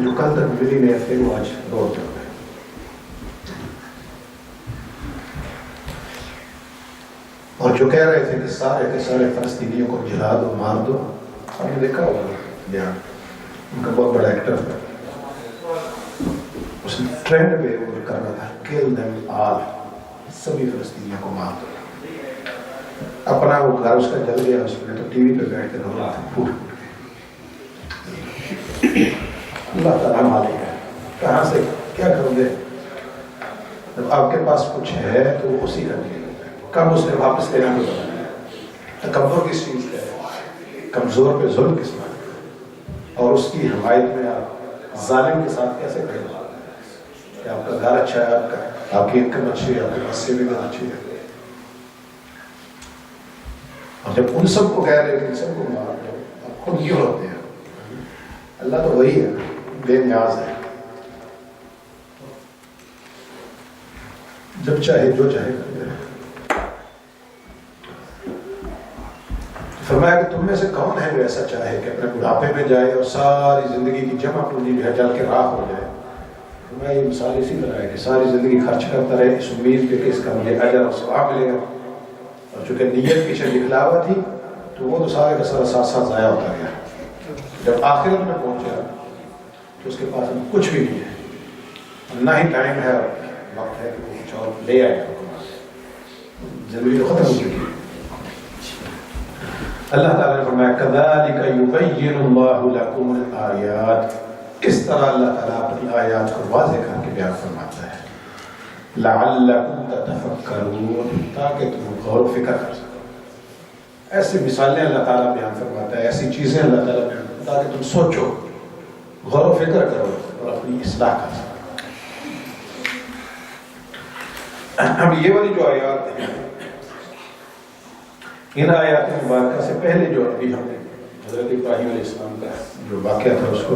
جو کل تک ملی نہیں تھے وہ آج روڈ چل گئے۔ اور جو کہہ رہے تھے کہ سارے کے سارے فلسطینیوں کو جلا دو، مار دو، ہم نے دیکھا ہوگا یہاں ان کا بہت بڑا ایکٹر تھا، اس نے ٹرینڈ پہ وہ کر رہا تھا کل دیم آل، سبھی فلسطینیوں کو مار دو۔ اپنا وہ گھر اس کا جل گیا، اس میں تو ٹی وی پہ بیٹھ کے رو رہا تھا پھوٹ پھوٹ کے۔ اللہ تعالیٰ مالک ہے، کہاں سے کیا کرو گے؟ جب آپ کے پاس کچھ ہے تو وہ اسی کا نہیں، کب اس نے واپس لینا کو بنا ہے، تکبر کس چیز کا ہے، کمزور پہ ظلم کس بات کا، اور اس کی حمایت میں آپ ظالم کے ساتھ کیسے کھڑے ہو کہ آپ کا گھر اچھا ہے، آپ کی انکم اچھی ہے، آپ کے پاس سیونگ اچھی ہے، اور جب ان سب کو کہہ رہے کہ ان سب کو مار دو، آپ خود کیوں ہوتے ہیں؟ اللہ تو وہی ہے، بے نیاز ہے، جب چاہے جو چاہے کر دے۔ فرمایا کہ تم میں سے کون ہے جو ایسا چاہے کہ اپنے بڑھاپے میں جائے اور ساری زندگی کی جمع پونجی جو ہے جل کے راکھ ہو جائے. فرمایا یہ مثال اسی طرح ہے کہ ساری زندگی خرچ کرتا رہے اس امید پہ کہ اس کا مجھے اجر اور ثواب ملے گا، اور چونکہ نیت پیچھے دکھلا ہوا تھی تو وہ تو سارے کا سارا ساتھ ساتھ ضائع ہوتا گیا. جب آخرت میں پہنچا تو اس کے پاس کچھ بھی نہیں ہے، نہ ہی ٹائم ہے اور وقت ہے کہ وہ کچھ اور لے آئے. زندگی تو ختم ہو چکی ہے. اللہ تعالیٰ نے فرمایا كَذَلِكَ يُبَيِّنُ اللَّهُ لَكُمُ الْآيَاتِ، اس طرح اللہ تعالیٰ اپنی آیات کو واضح کر کے بیان فرماتا ہے. لَعَلَّكُمْ تَتَفَكَّرُونَ، تاکہ تم غور و فکر کر سکو. ایسی مثالیں اللہ تعالیٰ بیان فرماتا ہے، ایسی چیزیں اللہ تعالیٰ بیان فرماتا ہے تاکہ تم سوچو، غور و فکر کرو اور اپنی اصلاح کر سکو. اب یہ والی جو آیات ہیں، ان آیات مبارکہ سے پہلے جو ابھی ہم نے حضرت ابراہیم علیہ السلام کا جو واقعہ تھا اس کو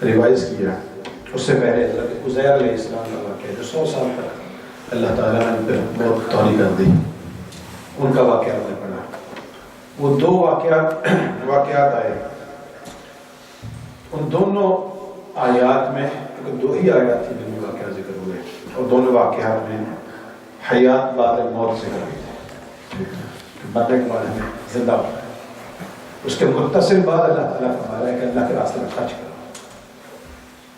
ریوائز کیا، اس سے پہلے حضرت عزیر علیہ السلام کا واقعہ جو 100 سال تک اللہ تعالیٰ نے ان پہ بہت توڑی کر دی، ان کا واقعہ ہم نے پڑھا. وہ دو واقعات آئے، ان دونوں آیات میں دو ہی آیات تھی جن میں واقعہ ذکر ہوئے، اور دونوں واقعات میں حیات بعد موت سے کر دی، مرنے کے بعد ہمیں زندہ ہوتا ہے. اس کے متصل بعد اللہ تعالیٰ فرما رہا ہے کہ اللہ کے راستے میں خرچ کرو.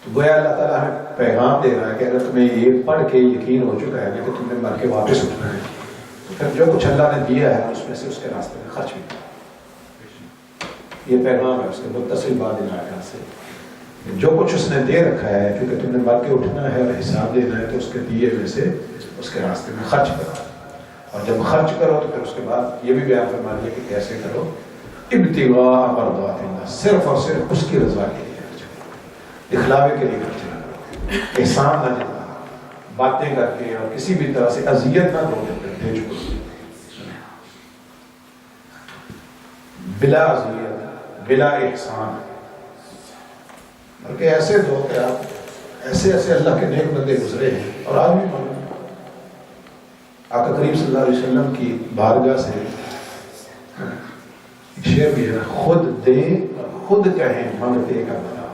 تو گویا اللہ تعالیٰ ہمیں پیغام دے رہا ہے کہ اگر تمہیں یہ پڑھ کے یقین ہو چکا ہے کہ تم نے مر کے واپس اٹھنا ہے تو پھر جو کچھ اللہ نے دیا ہے اس میں سے اس کے راستے میں خرچ بھی کرو. یہ پیغام ہے اس کے متصل بعد ان آیات سے. جو کچھ اس نے دے رکھا ہے کیونکہ تم نے مر کے اٹھنا ہے اور حساب دینا ہے تو اس کے دیے میں سے اس کے راستے میں خرچ کرو. اور جب خرچ کرو تو پھر اس کے بعد یہ بھی بیان فرما دیا کہ کیسے کرو. ابتغاء مرضات اللہ، صرف اور صرف اس کی رضا کے لیے خرچ کرو، دکھلاوے کے لیے خرچ نہ کرو، احسان نہ جتنا، باتیں کر کے اور کسی بھی طرح سے اذیت نہ دو، دے چکو بلا اذیت بلا احسان، بلکہ ایسے دو کہ آپ ایسے اللہ کے نیک بندے گزرے ہیں. اور آج بھی معلوم آقا کریم صلی اللہ علیہ وسلم کی بارگاہ سے ایک شعر بھی ہے، خود دیں اور خود کہیں منگتے کا بتا.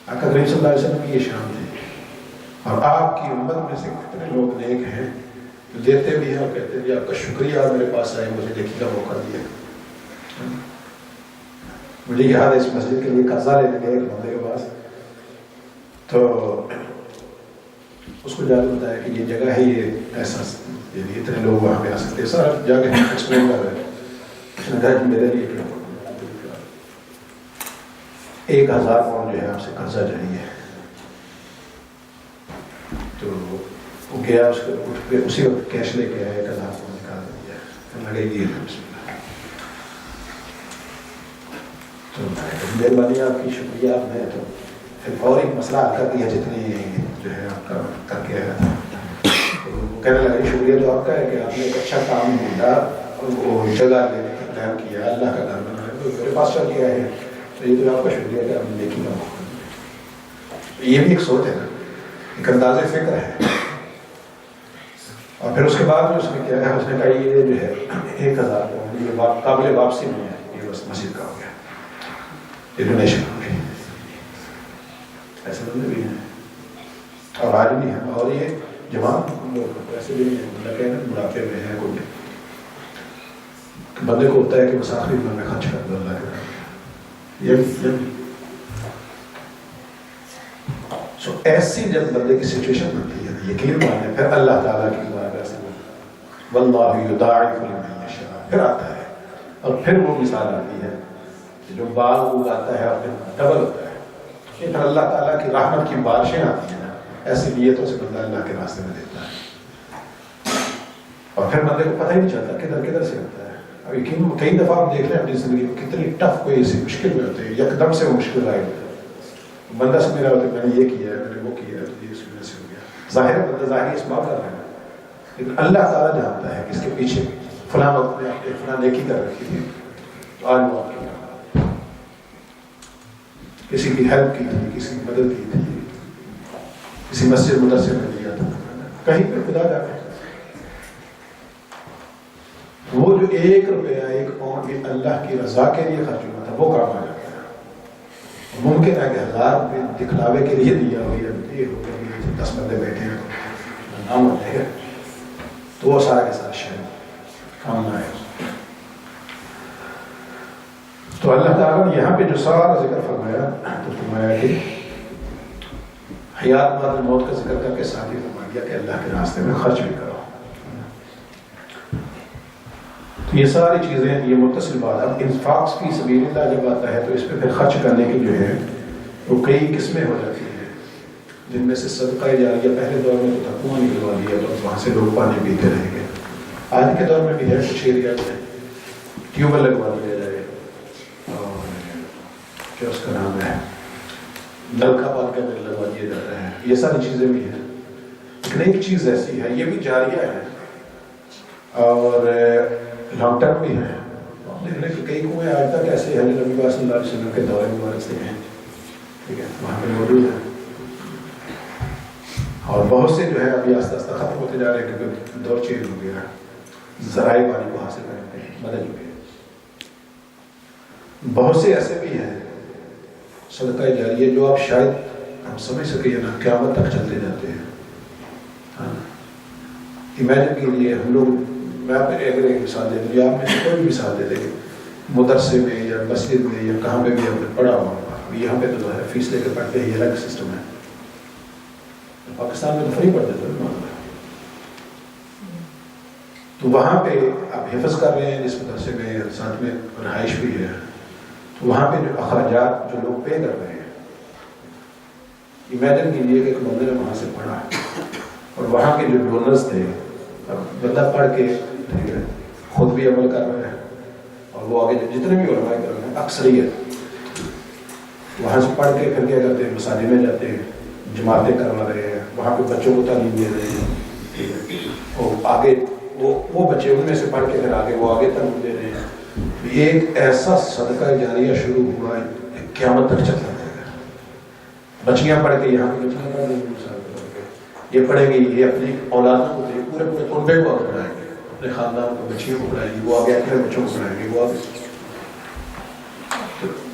آقا کریم صلی اللہ علیہ وسلم کی یہ شان تھی. اور آپ کی امت میں سے کتنے لوگ نیک ہیں جو دیتے بھی ہیں اور کہتے ہیں آپ کا شکریہ اور میرے پاس آئے مجھے دیکھنے کا موقع دیا. مجھے یاد ہے اس مسجد کے لیے قرضہ لینے گئے ایک بندے کے پاس، تو اس کو جا کے بتایا کہ یہ جگہ ہے، یہ ایسا یعنی اتنے لوگ وہاں پہ آ سکتے ہیں. سر جا کے ایکسپلین کر رہے ہیں. اس نے کہا کہ میرے لیے 1000 پاؤنڈ جو ہے آپ سے قرضہ چاہیے. تو وہ گیا، اس کو اٹھ کے اسی وقت کیش لے کے آیا، 1000 پاؤنڈ نکال دیا، لگے یہ تو مہربانی آپ کی، شکریہ آپ نے. تو پھر فوری مسئلہ حل کر دیا جتنی جو ہے آپ کا کر کے آیا تھا. وہ کہنے لگا شکریہ تو آپ کا ہے کہ آپ نے ایک اچھا کام ڈھونڈا اور وہ جگہ لینے کا پلان کیا، اللہ کا گھر بنایا تو میرے پاس چل کے آئے ہیں، تو یہ تو آپ کا شکریہ کہ آپ نے دیکھی کا موقع دیا. یہ بھی ایک سوچ ہے نا، ایک انداز فکر ہے. اور پھر اس کے بعد اس نے کیا ہے، اس نے کہا یہ جو ہے 1000 پاؤنڈ یہ قابل واپسی نہیں ہے، یہ بس مسجد کا ہو گیا، یہ ڈونیشن ہو گئی. ایسے بندے بھی ہیں اور آج بھی ہیں. اور یہ جوان لوگ ایسے بھی نہیں ہیں، بڑھاپے میں ہیں، کوئی بندے کو ہوتا ہے کہ بس آخری میں خرچ کر دو اللہ کے. سو ایسی جب بندے کی سچویشن بنتی ہے یقین مانے، پھر اللہ تعالیٰ کی بارگاہ سے واللہ یضاعف لمن یشاء پھر آتا ہے. اور پھر وہ مثال آتی ہے جو باغ اگاتا ہے اور ڈبل ہوتا ہے. پھر اللہ تعالیٰ کی رحمت کی بارشیں آتی ہیں نا، ایسی نیتوں سے بندہ اللہ کے راستے میں دیتا ہے اور پھر بندے کو پتہ ہی نہیں چلتا کدھر سے ہوتا ہے. اب یقین کئی دفعہ آپ دیکھ لیں اپنی زندگی میں کتنی ٹف کوئی ایسی مشکل میں ہوتے ہیں، یکدم سے وہ مشکل آئے ہوتے ہیں. بندہ سے میرا ہوتا ہے میں نے یہ کیا ہے، میں نے وہ کیا ہے، تو یہ اس وجہ سے ہو گیا. ظاہر بندہ ظاہری اسماع کر رہا ہے، لیکن اللہ تعالیٰ جانتا ہے کہ اس کے پیچھے فلاں وقت میں آپ نے فلاں نیکی کر رکھی تھی تو آج وہ آپ کی کسی کی ہیلپ کی تھی، کسی کی مدد کی تھی، کسی مسجد مدرسے میں دیا تھا، کہیں پہ خدا جاتا ہے. وہ جو 1 روپیہ 1 پاؤنڈ بھی اللہ کی رضا کے لیے خرچ ہوا تھا وہ کام آ جاتا ہے۔ ممکن ہے کہ 1000 روپئے دکھلاوے کے لیے دیا ہو، یہ ہو گیا 10 بندے بیٹھے ہیں تو نام ہو جائے گا، تو وہ سارا کے سارا شاید کام نہ آئے۔ تو اللہ تعالیٰ نے یہاں پہ جو سارا ذکر فرمایا تو فرمایا کہ حیات بعد موت کا ذکر کر کے ساتھ ہی فرما دیا کہ اللہ کے راستے میں خرچ بھی کرو۔ تو یہ ساری چیزیں یہ متصل بات، اب انفاق فی سبیل اللہ جب آتا ہے تو اس پہ پھر خرچ کرنے کی جو ہے وہ کئی قسمیں ہو جاتی ہیں، جن میں سے صدقہ جاریہ پہلے دور میں تو تھا کنواں نکلوا دیا تو وہاں سے لوگ پانی پیتے رہیں گے، آج کے دور میں بھی ہے کچھ ایریا میں ٹیوب ویل لگوا دیا جائے اور کیا اس کا نام ہے نل کا پانی کا لگوا دیا جاتا ہے، یہ ساری چیزیں بھی ہیں۔ لیکن ایک چیز ایسی ہے، یہ بھی جاریہ ہے اور لانگ ٹرم بھی ہے۔ دیکھ لیں کہ کئی کنویں آج تک ایسے ہیں جو نبی صلی اللہ علیہ وسلم کے دور مبارک سے ہیں، ٹھیک ہے، وہاں پہ موجود ہیں، اور بہت سے جو ہے ابھی آہستہ آہستہ ختم ہوتے جا رہے ہیں کیونکہ دور چینج ہو گیا، ذرائع پانی کو حاصل کرنے میں بدل چکے ہیں۔ بہت سے ایسے بھی ہیں صدقہ جاریہ جو آپ شاید ہم سمجھ سکیں نا قیامت تک چلتے جاتے ہیں۔ امیجن کے لیے ہم لوگ، میں آپ اگر ایک مثال دے دوں یا آپ میں سے کوئی بھی مثال دے دیں، مدرسے میں یا مسجد میں یا کہاں پہ بھی ہم نے پڑھا ہوا، یہاں پہ تو ہے فیس لے کے پڑھتے ہیں، یہ الگ سسٹم ہے، پاکستان میں تو فری پڑھتے تھے، تو وہاں پہ آپ حفظ کر رہے ہیں جس مدرسے میں ساتھ میں رہائش بھی ہے، تو وہاں پہ جو اخراجات جو لوگ پے کر رہے ہیں، امیجن کیجیے کہ ایک بندے نے وہاں سے پڑھا اور وہاں کے جو ڈونرز تھے، بندہ پڑھ کے خود بھی عمل کر رہا ہے اور وہ آگے جتنے بھی علماء کر رہے ہیں اکثریت وہاں سے پڑھ کے پھر کیا کرتے ہیں، مساجد میں جاتے ہیں، جماعتیں کروا رہے ہیں، وہاں پہ بچوں کو تعلیم دے رہے ہیں، اور آگے وہ بچے ان میں سے پڑھ کے پھر آگے وہ آگے تعلیم دے رہے ہیں۔ یہ ایک ایسا صدقہ جاریہ شروع ہوا ہے قیامت تک چلتا رہے گا۔ بچیاں پڑھ کے یہاں پہ بچیاں پڑھ رہی ہیں، یہ پڑھیں گی، یہ اپنی اولادوں کو پورے کنبے کو پڑھائیں گے، اپنے خاندان کو بچیوں کو پڑھائیں گے، وہ آگے اپنے بچوں کو پڑھائیں گے، وہ آگے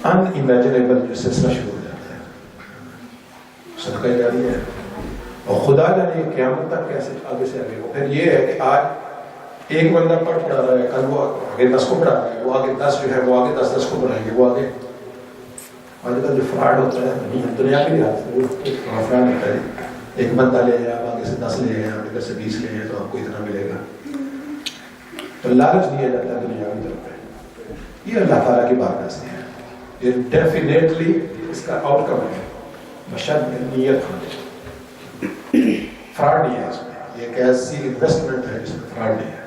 ان امیجنیبل جو سلسلہ شروع ہو جاتا ہے، صدقہ جاریہ ہے۔ اور خدا جانے قیامت تک کیسے آگے سے آگے، وہ پھر یہ ہے کہ آج ایک بندہ پڑھا رہا ہے، کل وہ آگے 10 کو پڑھا رہا ہے، وہ آگے 10 جو ہے وہ آگے 10 کو پڑھائیں گے، وہ آگے آج کل جو فراڈ ہوتا ہے دنیا کے لحاظ سے وہ فراڈ ہوتا ہے، ایک بندہ لے جائے، آپ آگے سے 10 لے جائیں، آپ ادھر سے 20 لے جائیں تو آپ کو اتنا ملے گا، تو لالچ دیا جاتا ہے دنیا کی طرف پہ۔ یہ اللہ تعالیٰ کی بات ایسی ہے، یہ ڈیفینیٹلی اس کا آؤٹ کم ہے، بشرط نیت ہونے، فراڈ نہیں ہے اس میں، یہ ایک ایسی انویسٹمنٹ ہے جس میں فراڈ نہیں ہے۔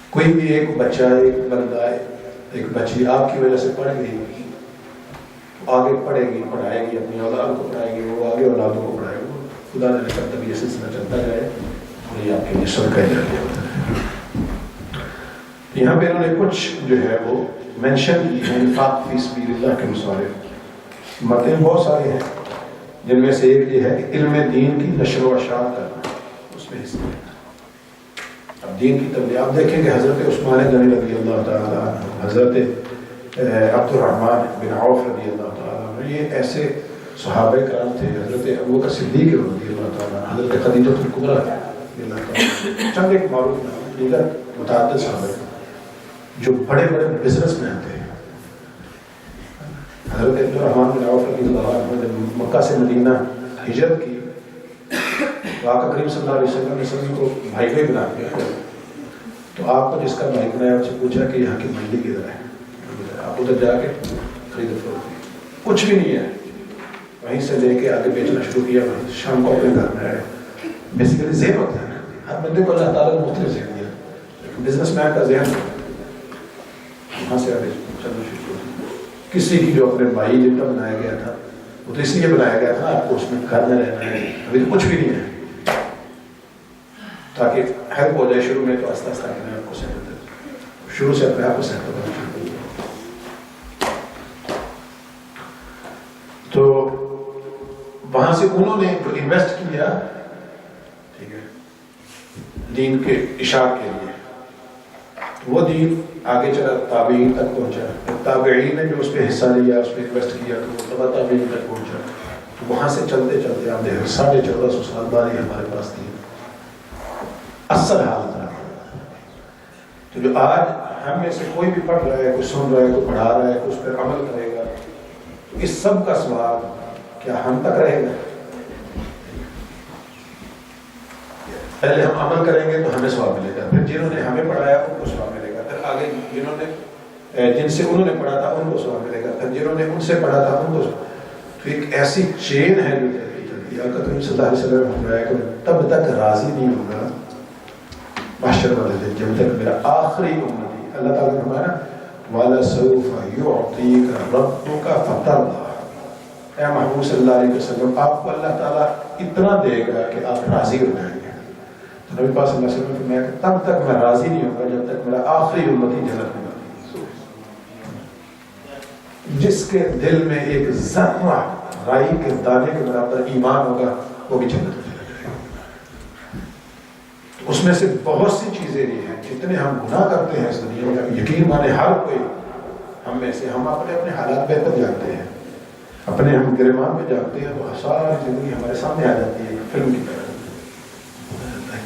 کوئی بھی ایک بچہ، ایک بندہ، ایک بچی آپ کی وجہ سے پڑھ گئی، آگے پڑھے گی، پڑھائے گی، اپنی اولاد کو پڑھائے گی، وہ آگے اولادوں کو پڑھائے گی، خدا نے کب تک یہ سلسلہ چلتا جائے اور یہ آپ کے لیے صدقہ جاریہ ہوتا ہے۔ یہاں پہ انہوں نے کچھ جو ہے وہ مینشن کی ہے انفاق فی سبیل اللہ کے مصارف، متیں بہت سارے ہیں، جن میں سے ایک یہ ہے کہ علم دین کی نشر و اشاعت کرنا، اس میں حصہ لینا۔ اب دین کی تبلیغ آپ دیکھیں کہ حضرت عثمان غنی رضی اللہ تعالیٰ عنہ، حضرت عبد الرحمن بن عوف رضی اللہ تعالیٰ عنہ، یہ ایسے صحابہ کرام تھے، حضرت ابوبکر صدیق رضی اللہ تعالیٰ عنہ، حضرت خدیجہ الکبریٰ رضی اللہ تعالیٰ عنہ، چند ایک معروف نام، دیگر متعدد صحابہ جو بڑے بڑے بزنس مین تھے۔ حضرت عبد الرحمن بن عوف رضی اللہ عنہ جب مکہ سے مدینہ ہجرت کی تو آقا کریم صلی اللہ علیہ وسلم نے سبھی کو بھائی بھائی بنا دیا، تو آپ کو جس کا بھائی بنایا ان سے پوچھا کہ یہاں کی منڈی کدھر ہے، آپ ادھر جا کے خرید و فروخت، کچھ بھی نہیں ہے، وہیں سے لے کے آگے بیچنا شروع کیا، شام کو اپنے گھر میں آئے۔ بیسیکلی ذہن ہوتا ہے، ہر بندے کو اللہ تعالیٰ نے مختلف ذہن دیا، لیکن بزنس مین کا ذہن وہاں سے آگے چلنا شروع ہوا۔ کسی کی جو اپنے بھائی جن کا بنایا گیا تھا وہ تو اس لیے بنایا گیا تھا آپ کو اس میں گھر میں رہنا ہے، ابھی تو کچھ بھی نہیں ہے، تاکہ ہیلپ ہو جائے شروع میں، تو آہستہ آہستہ اپنے آپ کو سیٹ ہوتا ہے، شروع سے اپنے آپ کو سیٹ ہونا شروع کیا۔ تو وہاں سے انہوں نے جو انویسٹ کیا، ٹھیک ہے، دین کے اشاعت کے لیے، وہ دین آگے چلا تابعین تک پہنچا، تابعین نے جو اس پہ حصہ لیا، اس پہ انویسٹ کیا، تو وہ تبع تابعین تک پہنچا، تو وہاں سے چلتے چلتے آپ دیکھ 1450 سال بعد ہی ہمارے پاس دین اصل حالت رہا۔ تو جو آج ہم میں سے کوئی بھی پڑھ رہا ہے، کوئی سن رہا ہے، کوئی پڑھا رہا ہے، کوئی اس پر عمل کرے گا، تو اس سب کا ثواب کیا ہم تک رہے گا؟ پہلے ہم عمل کریں گے تو ہمیں ثواب ملے گا، پھر جنہوں نے ہمیں پڑھایا ان کو ثواب ملے گا، پھر آگے جنہوں نے جن سے انہوں نے پڑھا تھا ان کو ثواب ملے گا، پھر جنہوں نے ان سے پڑھا تھا ان کو ثواب۔ تو ایک ایسی چین ہے جو چلتی ہے۔ آقا کریم صلی اللہ علیہ وسلم فرمایا کہ تب تک راضی نہیں ہوگا محشر والے دن جب تک میرا آخری امتی، اللہ تعالیٰ نے فرمایا وَلَسَوْفَ يُعْطِيكَ رَبُّكَ فَتَرْضَىٰ، اے محبوب صلی اللہ علیہ وسلم آپ کو اللہ تعالیٰ اتنا دے گا کہ آپ راضی ہو جائیں گے۔ تو نبی پاک صلی اللہ علیہ وسلم نے فرمایا کہ تب تک میں راضی نہیں ہوگا جب تک میرا آخری امتی جنت میں نہیں، جس کے دل میں ایک ذرہ رائی کے دانے کے برابر ایمان ہوگا وہ بھی جنت میں چلا جائے گا۔ اس میں سے بہت سی چیزیں یہ ہیں، جتنے ہم گناہ کرتے ہیں اس دنیا میں، یقین مانے ہر کوئی ہم میں سے، ہم اپنے اپنے حالات بہتر جانتے ہیں، اپنے ہم گرمان میں جانتے ہیں، تو ساری زندگی ہمارے سامنے آ جاتی ہے فلم کی طرح،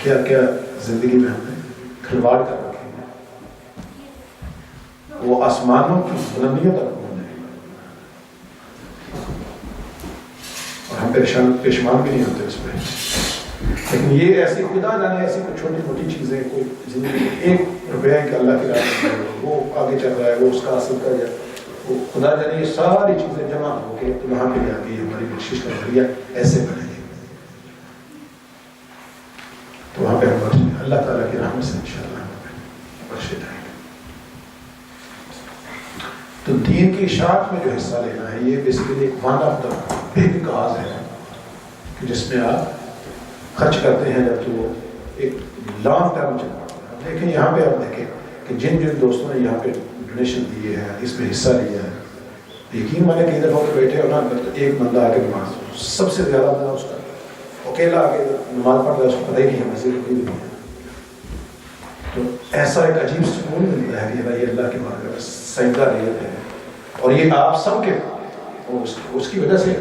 کیا کیا زندگی میں ہم نے کھلواڑ کر رکھے ہیں، وہ آسمانوں کی بلندیوں تک پہنچے اور ہم پریشان بھی نہیں ہوتے اس میں۔ لیکن یہ ایسی خدا جانے ایسی کوئی چھوٹی موٹی چیزیں، کوئی زندگی میں 1 روپیہ کہ اللہ کی راہ میں وہ آگے چل رہا ہے، وہ اس کا حاصل کر جائے، وہ خدا جانے یہ ساری چیزیں جمع ہو کے تو وہاں پہ جا کے ہماری بخشش کا ذریعہ ایسے بنے گی، تو وہاں پہ ہم اللہ تعالیٰ کی رحمت سے انشاءاللہ بخشے جائیں گے۔ تو دین کی اشاعت میں جو حصہ لینا ہے، یہ بیسیکلی ایک one of the big cause ہے کہ جس میں آپ خرچ کرتے ہیں جبکہ وہ ایک لانگ ٹرم چل رہا ہے۔ اب دیکھیں یہاں پہ آپ دیکھیں کہ جن دوستوں نے یہاں پہ ڈونیشن دیے ہیں، اس میں حصہ لیا ہے، یقین مانے کہ ادھر ہو کے بیٹھے ہو نا، تو ایک بندہ آ کے نماز سب سے زیادہ بندہ اس کا اکیلا آگے نماز پڑھ رہا ہے، اس کو پتہ ہی نہیں ہے مسجد کوئی نہیں ہے، تو ایسا ایک عجیب سکون ملتا ہے کہ بھائی اللہ کے بارے میں سجدہ ریت ہے، اور یہ آپ سب کے اس کی وجہ سے،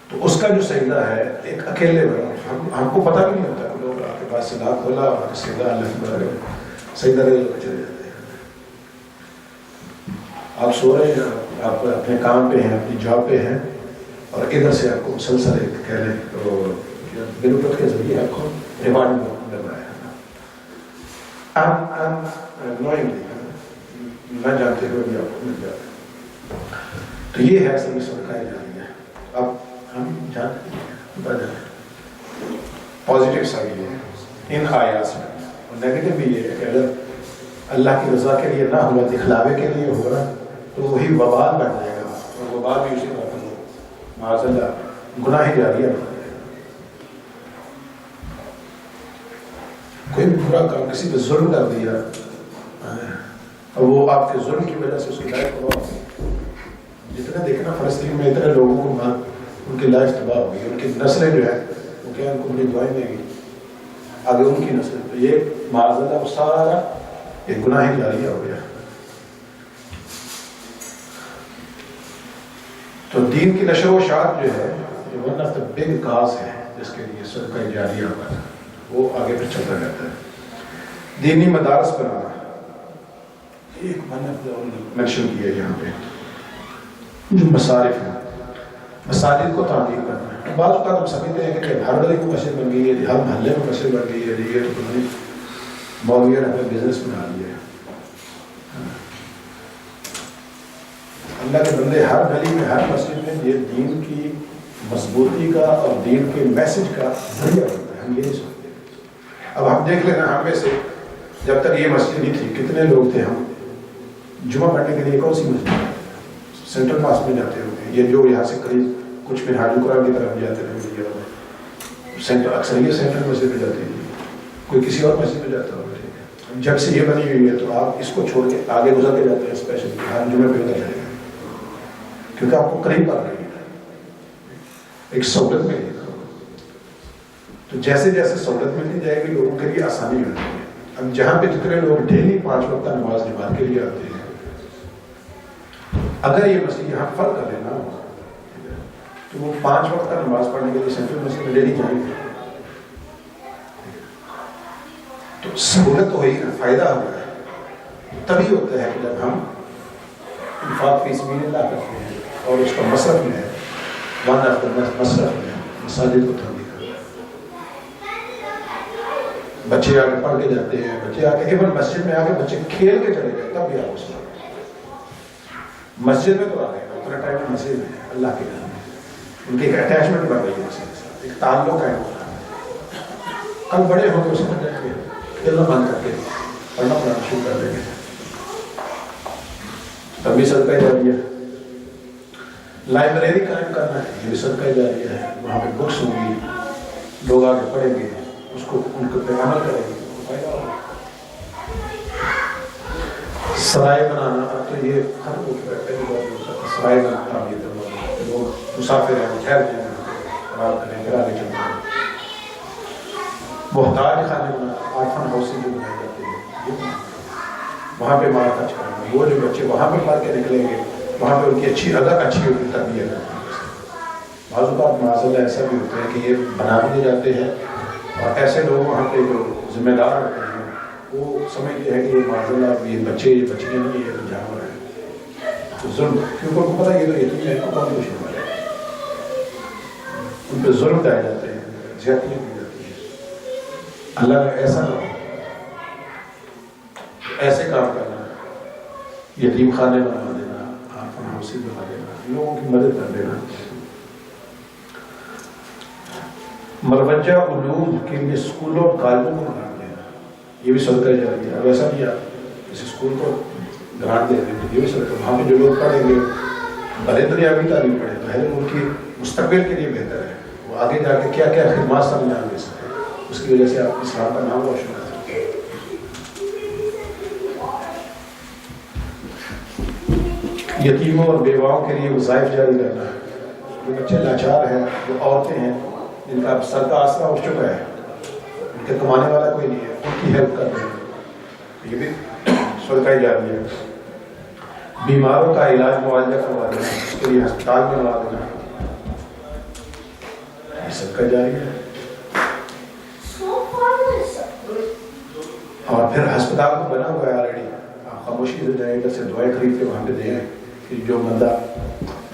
تو اس کا جو سجدہ ہے ایک اکیلے بڑا، ہم کو پتہ بھی نہیں ہوتا کہ لوگ آپ کے پاس سے نہ کھولا اور سجدہ اللہ کے بارے میں سجدہ ریت چلے جاتے ہیں۔ آپ سو رہے ہیں، آپ اپنے کام پہ ہیں، اپنی جاب پہ ہیں، اور ادھر سے آپ کو مسلسل ایک کہہ لیں تو بلوٹوتھ کے ذریعے آپ کو ریوارڈ مل رہا ہے، نہ جانتے ہوئے بھی آپ کو مل جاتا ہے۔ تو یہ ہے اصل میں صدقہ جاریہ ہے۔ اب ہم جانتے ہیں بتا جائیں پازیٹیو سائڈ یہ ہے ان آیات میں، اور نیگیٹو بھی یہ ہے کہ اگر اللہ کی رضا کے لیے نہ ہوا، دکھلاوے کے لیے ہوا، تو وہی وبال بن جائے گا، اور وبال بھی اسی طرح معاذ اللہ گناہ جاریہ بن جائے گا۔ کوئی بھی برا کام، کسی پہ ظلم کر دیا اور وہ آپ کے ظلم کی وجہ سے اس کی لائف تباہ ہو گئی، جتنے دیکھنا فلسطین میں اتنے لوگوں کو مار، ان کی لائف تباہ ہو گئی، ان کی نسلیں جو ہے وہ کیا ان کو بڑی دعائیں دیں گی آگے ان کی نسلیں، تو یہ معاذ اللہ وہ سارا ایک گناہ جاریہ ہو گیا۔ تو دین کی نشر و اشاعت جو ہے یہ one of the big cause ہے جس کے لیے صدقہ جاریہ ہوا ہے، وہ آگے پھر چلتا رہتا ہے۔ دینی مدارس بنانا ایک ون آف دا مینشن کیا ہے یہاں پہ، جو مصارف ہیں، مساجد کو تعمیر کرنا ہے۔ بعض اوقات ہم سمجھتے ہیں کہ ہر گلی میں مسجد بن گئی ہے، ہر محلے میں مسجد بن گئی ہے، یہ تو پتہ نہیں مولویوں نے اپنے بزنس بنا لیا ہے۔ اللہ کے بندے ہر گلی میں، ہر مسجد میں یہ دین کی مضبوطی کا اور دین کے میسج کا ذریعہ بنتا ہے، ہم یہ نہیں سمجھتے۔ اب ہم دیکھ لینا، ہم میں سے جب تک یہ مسجد نہیں تھی کتنے لوگ تھے ہم جمعہ پڑھنے کے لیے کون سی مسجد سینٹرل پاس میں جاتے ہوتے ہیں، یہ جو یہاں سے قریب کچھ میں حاجی قرآن کی طرف جاتے تھے، سینٹر اکثر یہ سینٹرل مسجد میں جاتے ہیں، کوئی کسی اور مسجد میں جاتا ہوگا۔ جب سے یہ بنی ہوئی ہے تو آپ اس کو چھوڑ کے آگے گزر کے جاتے ہیں، اسپیشلی ہر جمعے پہ ادھر جائے گا کیونکہ آپ کو قریب آ رہی ہے، ایک سہولت ملی ہے۔ تو جیسے جیسے سہولت ملتی جائے گی لوگوں کے لیے آسانی ہو جائے گی۔ اب جہاں پہ جتنے لوگ ڈیلی 5 وقت نماز جماعت کے لیے آتے ہیں، اگر یہ مسجد یہاں فرق کر لینا تو وہ 5 وقت کا نماز پڑھنے کے لیے سینٹرل مسجد میں ڈیلی جائیں گے، تو سہولت تو ہوئی نا، فائدہ ہو رہا ہے۔ تبھی ہوتا ہے کہ جب ہم انفاق فی سبیل اللہ کرتے ہیں اور اس کا مصرف میں ہے، ون آف دا مصرف میں مساجد کو تعمیر کرنا۔ بچے آ کے پڑھ کے جاتے ہیں، بچے آ کے ایون مسجد میں آ کے بچے کھیل کے چلے گئے تب بھی آپ اس میں مسجد میں تو آ گئے، اتنا ٹائم مسجد میں ہے، اللہ کے گھر میں ان کی ایک اٹیچمنٹ بڑھ گئی ہے مسجد کے ساتھ، ایک تعلق ہے۔ کل بڑے ہوں گے سمجھ جائیں گے، کھیلنا بند کر کے پڑھنا پڑھانا شروع کر دیں گے، تب بھی صدقہ جاریہ ہے۔ لائبریری قائم کرنا ہے، یہ بھی صدقہ جاریہ ہے، وہاں پہ بکس ہوں گی، لوگ آگے پڑھیں گے، اس کو ان کے پہ عمل کریں گے، فائدہ ہوگا۔ سرائے بنانا، اب تو یہ ختم ہو چکا ہے، پہلی بار ہوتا تھا سرائے بنانا، یہ تو لوگ مسافر ہیں، ٹھہر جائیں آرام کریں، گھر آگے چلتے ہیں۔ محتاج خانے بنانا، آرفن ہاؤسنگ جو بنائے جاتے ہیں، وہاں پہ مال خرچ کرنا، وہ جو بچے وہاں پہ پڑھ کے نکلیں گے وہاں پہ ان کی اچھی ہوتی تربیت ہے۔ بعض اوقات معاذ اللہ ایسا بھی ہوتا ہے کہ یہ بنا بھی جاتے ہیں اور ایسے لوگ وہاں پہ جو ذمہ دار ہوتے ہیں وہ سمجھتے ہیں کہ یہ معاذ اللہ یہ بچیاں نہیں، یہ جانور ہیں، تو ظلم، کیونکہ ان کو پتہ یہ تو یتیم ہے، ان کو کون کچھ نہیں ہے، ان پہ ظلم ڈائے جاتے ہیں، زیادتیاں کی جاتی ہیں۔ اللہ نے ایسا نہ ہو، ایسے کام کرنا، یتیم خانے بنا دینا، ہاؤسنگ بنا دینا، لوگوں کی مدد کر دینا۔ مروجہ علوم کے لیے اسکولوں اور کالجوں کو گرانٹ دینا، یہ بھی صدقہ جاریہ ہے۔ اب ایسا نہیں آپ کسی اسکول کو گرانٹ دے دیں گے، یہ بھی صدقہ، وہاں پہ جو لوگ پڑھیں گے بھلے دنیاوی تعلیم پڑھیں، پہلے ان کی مستقبل کے لیے بہتر ہے، وہ آگے جا کے کیا کیا خدمات سب انجام دے سکتے، اس کی وجہ سے آپ اسلام کا نام روشن کر سکتے ہیں۔ یتیموں اور بیواؤں کے لیے وظائف جاری کرنا ہے، جو بچے لاچار ہیں، جو عورتیں ہیں جن کا سر کا آسرا اٹھ چکا ہے، ان کے کمانے والا کوئی نہیں ہے، ان کی ہیلپ کر دیں، یہ بھی صدقہ جاریہ ہے۔ بیماروں کا علاج معالجہ کروا دینا، اس کے لیے ہسپتال میں لگا دینا، یہ صدقہ جاریہ ہے۔ اور پھر ہسپتال تو بنا ہوا ہے آلریڈی، آپ خاموشی سے جائیں، ادھر سے دعائیں خرید کے وہاں پہ دیں کہ جو بندہ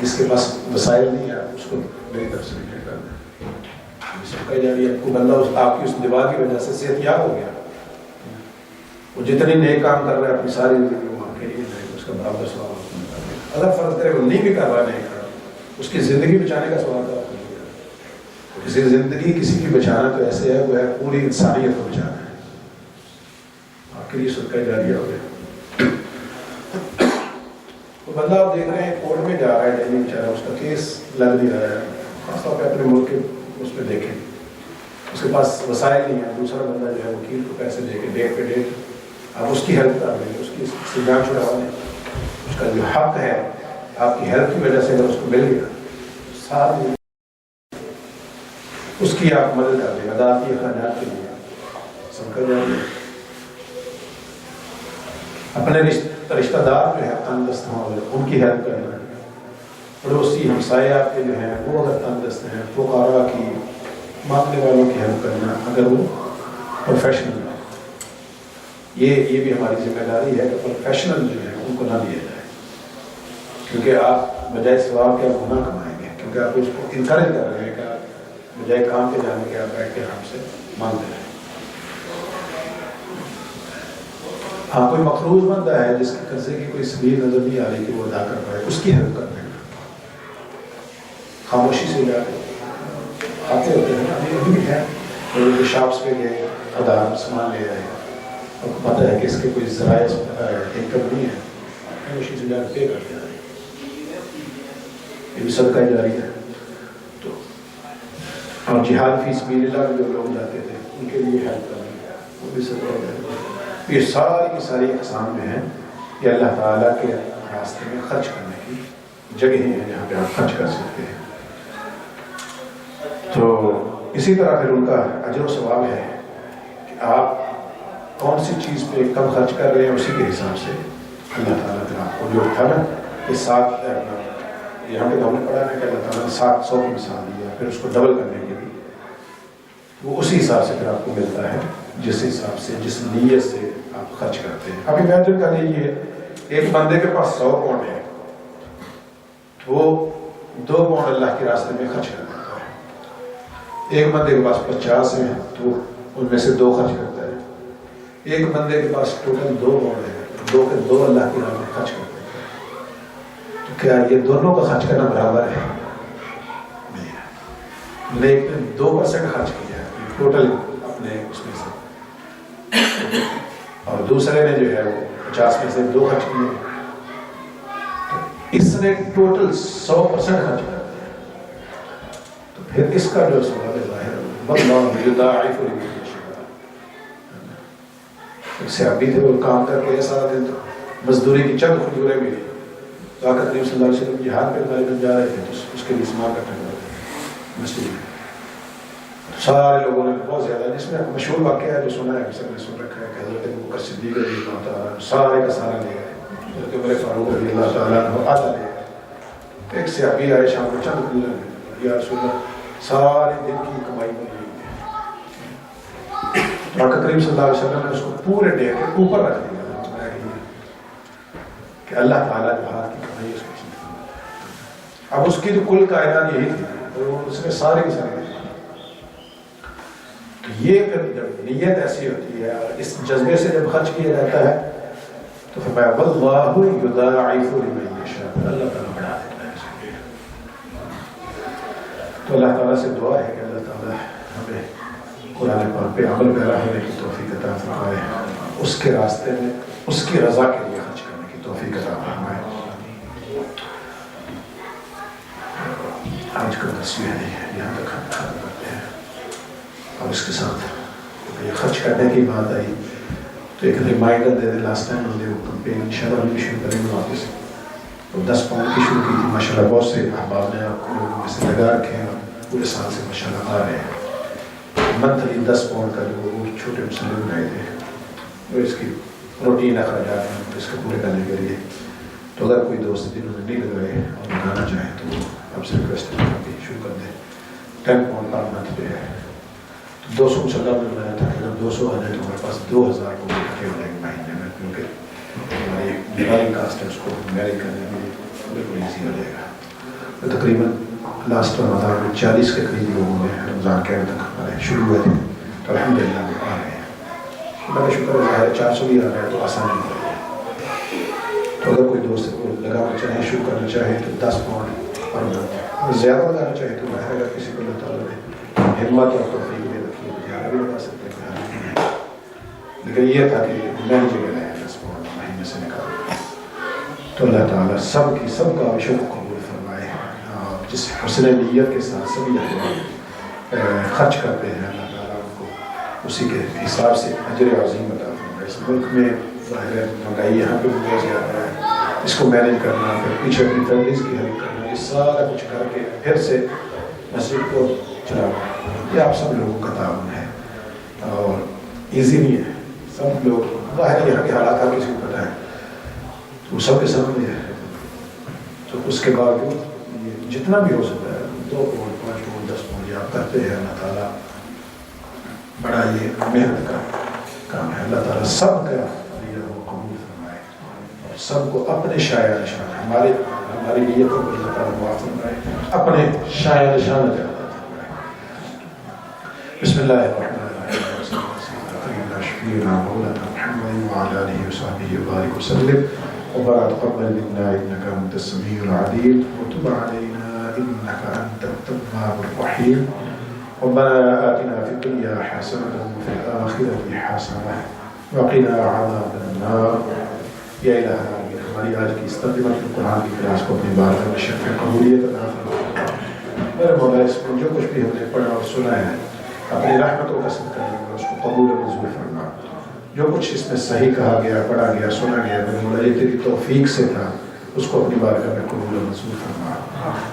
جس کے پاس وسائل نہیں ہے اس کو میری طرف سے بھی کر دیں، یہ صدقہ جاریہ ہے۔ کوئی بندہ آپ کی اس دعا کی وجہ سے صحت یاب ہو گیا، وہ جتنی نیک کام کر رہا ہے اپنی ساری زندگی وہاں کے لیے اس کا برابر ثواب اگر فرض کرے وہ نہیں بھی کر رہا، نہیں کر رہا، اس کی زندگی بچانے کا سوال تھا، کسی زندگی کسی کی بچانا تو ایسے ہے وہ ہے پوری انسانیت کو بچانا ہے، آپ کے لیے صدقہ جاریہ ہو گیا۔ تو بندہ آپ دیکھ رہے ہیں کورٹ میں جا رہا ہے ڈیلی بیچارہ، اس کا کیس لگ نہیں رہا ہے، خاص طور پہ اپنے ملک کے اس میں دیکھیں، اس کے پاس وسائل نہیں ہے، دوسرا بندہ جو ہے وکیل کو پیسے دے کے ڈیٹ پہ ڈیٹ آپ اس کی ہیلپ کر دیں گے، اس کی جان چھڑا لیں، اس کا جو حق ہے آپ کی ہیلپ کی وجہ سے اگر اس کو مل گیا ساتھ اس کی آپ مدد کر دیں عدالتی اخراجات کے لیے صدقہ جاریہ۔ اپنے رشتہ دار جو ہے تندرست ہوں ان کی ہیلپ کرنا، پڑوسی ہمسائے آپ کے جو ہیں وہ اگر تندرست ہیں، فقراء کی مانگنے والوں کی ہیلپ کرنا اگر وہ پروفیشنل ہے، یہ بھی ہماری ذمہ داری ہے کہ پروفیشنل جو ہے ان کو نہ دیا جائے، کیونکہ آپ بجائے ثواب کے آپ گناہ کمائیں گے، کیونکہ آپ اس کو انکریج کر رہے ہیں کہ آپ بجائے کام پہ جانے کے آپ بیٹھ کے ہم سے مانگ رہے ہیں۔ ہاں کوئی مقروض بندہ ہے جس کے قرضے کی کوئی سبیل نظر نہیں آ رہی کہ وہ ادا کر پائے، اس کی ہیلپ کر دیں، خاموشی سے جا کے آتے ہوتے ہیں ابھی بھی ہیں شاپس پہ گئے ادار سامان لے آئے اور پتہ ہے کہ اس کے کوئی ذرائع انکم نہیں ہے، خاموشی سے جا کے پے کرتے ہیں، یہ بھی صدقہ جاریہ ہے۔ تو اور جہاد فی سبیل اللہ میں جو لوگ جاتے تھے ان کے لیے ہیلپ کرنا وہ بھی صدقہ جاریہ ہے۔ یہ ساری کی ساری اقسام میں ہیں، یہ اللہ تعالیٰ کے راستے میں خرچ کرنے کی جگہیں ہیں جہاں پہ آپ خرچ کر سکتے ہیں۔ تو اسی طرح پھر ان کا اجر و ثواب ہے کہ آپ کون سی چیز پہ کم خرچ کر رہے ہیں اسی کے حساب سے اللہ تعالیٰ پھر آپ کو جو تھا نا کہ 7 یہاں پہ ہم نے پڑھا ہے کہ اللہ تعالیٰ نے 700 کی مثال دی ہے، پھر اس کو ڈبل کرنے کے لیے وہ اسی حساب سے پھر آپ کو ملتا ہے جس حساب سے جس نیت سے آپ خرچ کرتے ہیں. اب امیجن کر لیجیے ایک بندے کے پاس 100 پاؤنڈ ہے تو وہ 2 پاؤنڈ اللہ کے راستے میں خرچ کر دیتا ہے. ایک بندے کے پاس 50 ہیں تو ان میں سے 2 خرچ کرتا ہے. ایک بندے کے پاس ٹوٹل 2 پاؤنڈ ہے، 2 کے 2 اللہ کی راہ میں خرچ کر دیتا ہے. تو کیا یہ دونوں کا خرچ کرنا برابر ہے؟ نہیں ہے، لیکن 2% خرچ کیا ہے ٹوٹل اپنے اس میں سے، اور دوسرے نے جو ہے وہ 50 میں سے 2 خرچ کیے، تو اس نے ٹوٹل 100% خرچ کر دیا. تو پھر اس کا جو سوال ظاہر واللہ یضاعف لمن یشاء. ایک صحابی تھے، وہ کام کر کے سارا دن تو مزدوری کی چند کھجوریں بھی نہیں. تو آقا کریم صلی اللہ علیہ وسلم جہاد پہ غالباً جا رہے تھے تو اس کے لیے سامان کٹھا کر رہے مسجد میں. سارے لوگوں نے بہت زیادہ، جس میں مشہور واقعہ ہے جو سنا ہے سب نے سن رکھا ہے کہ حضرت ابوبکر صدیق رضی اللہ تعالیٰ عنہ سارے کا سارا لے گئے، حضرت عمر فاروق رضی اللہ تعالیٰ عنہ آدھا لے گئے. ایک صحابی آئے شام کو چند کھجوریں لے، یا رسول اللہ سارے دن کی کمائی بن گئی ہے. تو آقا کریم صلی اللہ علیہ وسلم نے اس کو پورے ڈے کے اوپر رکھ دیا کہ اللہ تعالیٰ جو ہاتھ کی کمائی اس کو. اب اس کی تو کل کائنات یہی تھی، اس نے سارے کے سارے. تو یہ پھر جب نیت ایسی ہوتی ہے اور اس جذبے سے جب خرچ کیا جاتا ہے تو فرمایا واللہ یضاعف لمن یشاء، اللہ تعالیٰ بڑھا دیتا ہے اس کو. تو اللہ تعالیٰ سے دعا ہے کہ اللہ تعالیٰ ہمیں قرآن پاک پہ عمل پیرا ہونے کی توفیق عطا فرمائے، اس کے راستے میں اس کی رضا کے لیے خرچ کرنے کی توفیق عطا فرمائے. آج کا درس یہاں تک ہم ختم کرتے ہیں. اور اس کے ساتھ یہ خرچ کرنے کی بات آئی تو ایک ریمائنڈر دے دیں. لاسٹ ٹائم ہم نے وہ کمپین انشاءاللہ ہم بھی شروع کریں گے واپس. تو 10 پاؤنڈ کی شروع کی تھی، ماشاءاللہ بہت سے احباب نے آپ لوگوں میں سے لگا رکھے ہیں اور پورے سال سے ماشاءاللہ آ رہے ہیں. منتھلی 10 پاؤنڈ کا جو وہ چھوٹے مسئلے بنائے تھے وہ اس کی روٹین اخراجات ہیں اس کو پورے کرنے کے لیے. تو اگر کوئی دوست جنہوں نے نہیں لگائے اور لگانا چاہیں تو وہ آپ سے ریکویسٹ ہے کہ شروع کر دیں. 10 پاؤنڈ پر منتھ پہ ہے. 200 مسلح میں بنایا تھا کہ جب 200 آ جائے تو ہمارے پاس 2000 کو اکٹھے ہو جائیں گے مہینے میں، کیونکہ ہماری بیماری کاسٹ ہے اس کو مینیج کرنے میں بالکل ایزی ہو جائے گا. تو تقریباً لاسٹ رمضان میں 40 کے قریب لوگوں نے رمضان کے تک ہمارے شروع ہوئے تھے. تو الحمدللہ وہ آ رہے ہیں. اللہ کا شکر ہے 400 بھی آ رہے ہیں تو آسانی ہو رہی ہے. تو اگر کوئی دوست کو لگانا چاہے شروع کرنا چاہے تو 10 پاؤنڈ پر منتھ، اور زیادہ لگانا چاہے تو بہتر. اگر کسی کو اللہ تعالیٰ نے ہمت اور توفیق دے رکھی ہے زیادہ بھی لگا سکتے ہیں، لیکن یہ تھا کہ میں جگہ رہے 10 پاؤنڈ مہینے سے نکال. تو اللہ تعالیٰ سب کی سب کا عشق قبول فرمائے. جس حسن نیت کے ساتھ سبھی خرچ کرتے ہیں اللہ تعالیٰ ان کو اسی کے حساب سے اجر عظیم عطا فرمائے. اس ملک میں ظاہر مہنگائی یہاں پہ بھی بہت زیادہ ہے، اس کو مینیج کرنا، پھر پیچھے اپنی فیملیز کی ہیلپ کرنا، یہ سارا کچھ کر کے پھر سے مسجد کو چلانا، یہ آپ سب لوگوں کا تعاون ہے اور ایزی نہیں ہے. سب لوگ ظاہر یہاں کے حالات ہر کسی کو پتہ ہے، تو وہ سب کے سامنے ہے. تو اس کے باوجود جتنا بھی ہو سکتا ہے 2 پاؤنڈ 5 پاؤنڈ 10 پاؤنڈ یہ آپ کرتے ہیں. اللہ تعالیٰ بڑا یہ محنت کا کام ہے. اللہ تعالیٰ سب کا قبول فرمائے اور سب کو اپنے شایع نشان ہماری نیتوں کو اللہ تعالیٰ معاف فرمائے، اپنے شایع نشان کا بسم اللہ الرحمن الرحیم. مولانا محمد وعلى آله وصحبه وبارك وسلم. ربنا تقبل منا انك انت السميع العليم وتب علينا انك انت التواب الرحيم. ربنا آتنا في الدنيا حسنة وفي الآخرة حسنة وقنا عذاب النار. یا الہ العالمین ہماری آج کی استقامت قرآن کی کلاس کو اپنی بارگاہ میں شرف قبولیت عطا فرما. میرے مولا اس کو جو کچھ بھی ہم نے پڑھا اور سنا ہے اپنی رحمتوں کا صدقہ اور اس کو قبول و منظور فرما. جو کچھ اس میں صحیح کہا گیا، پڑھا گیا، سنا گیا، میرے مولا یہ تیری توفیق سے تھا، اس کو اپنی بارگاہ میں قبول و منظور فرما.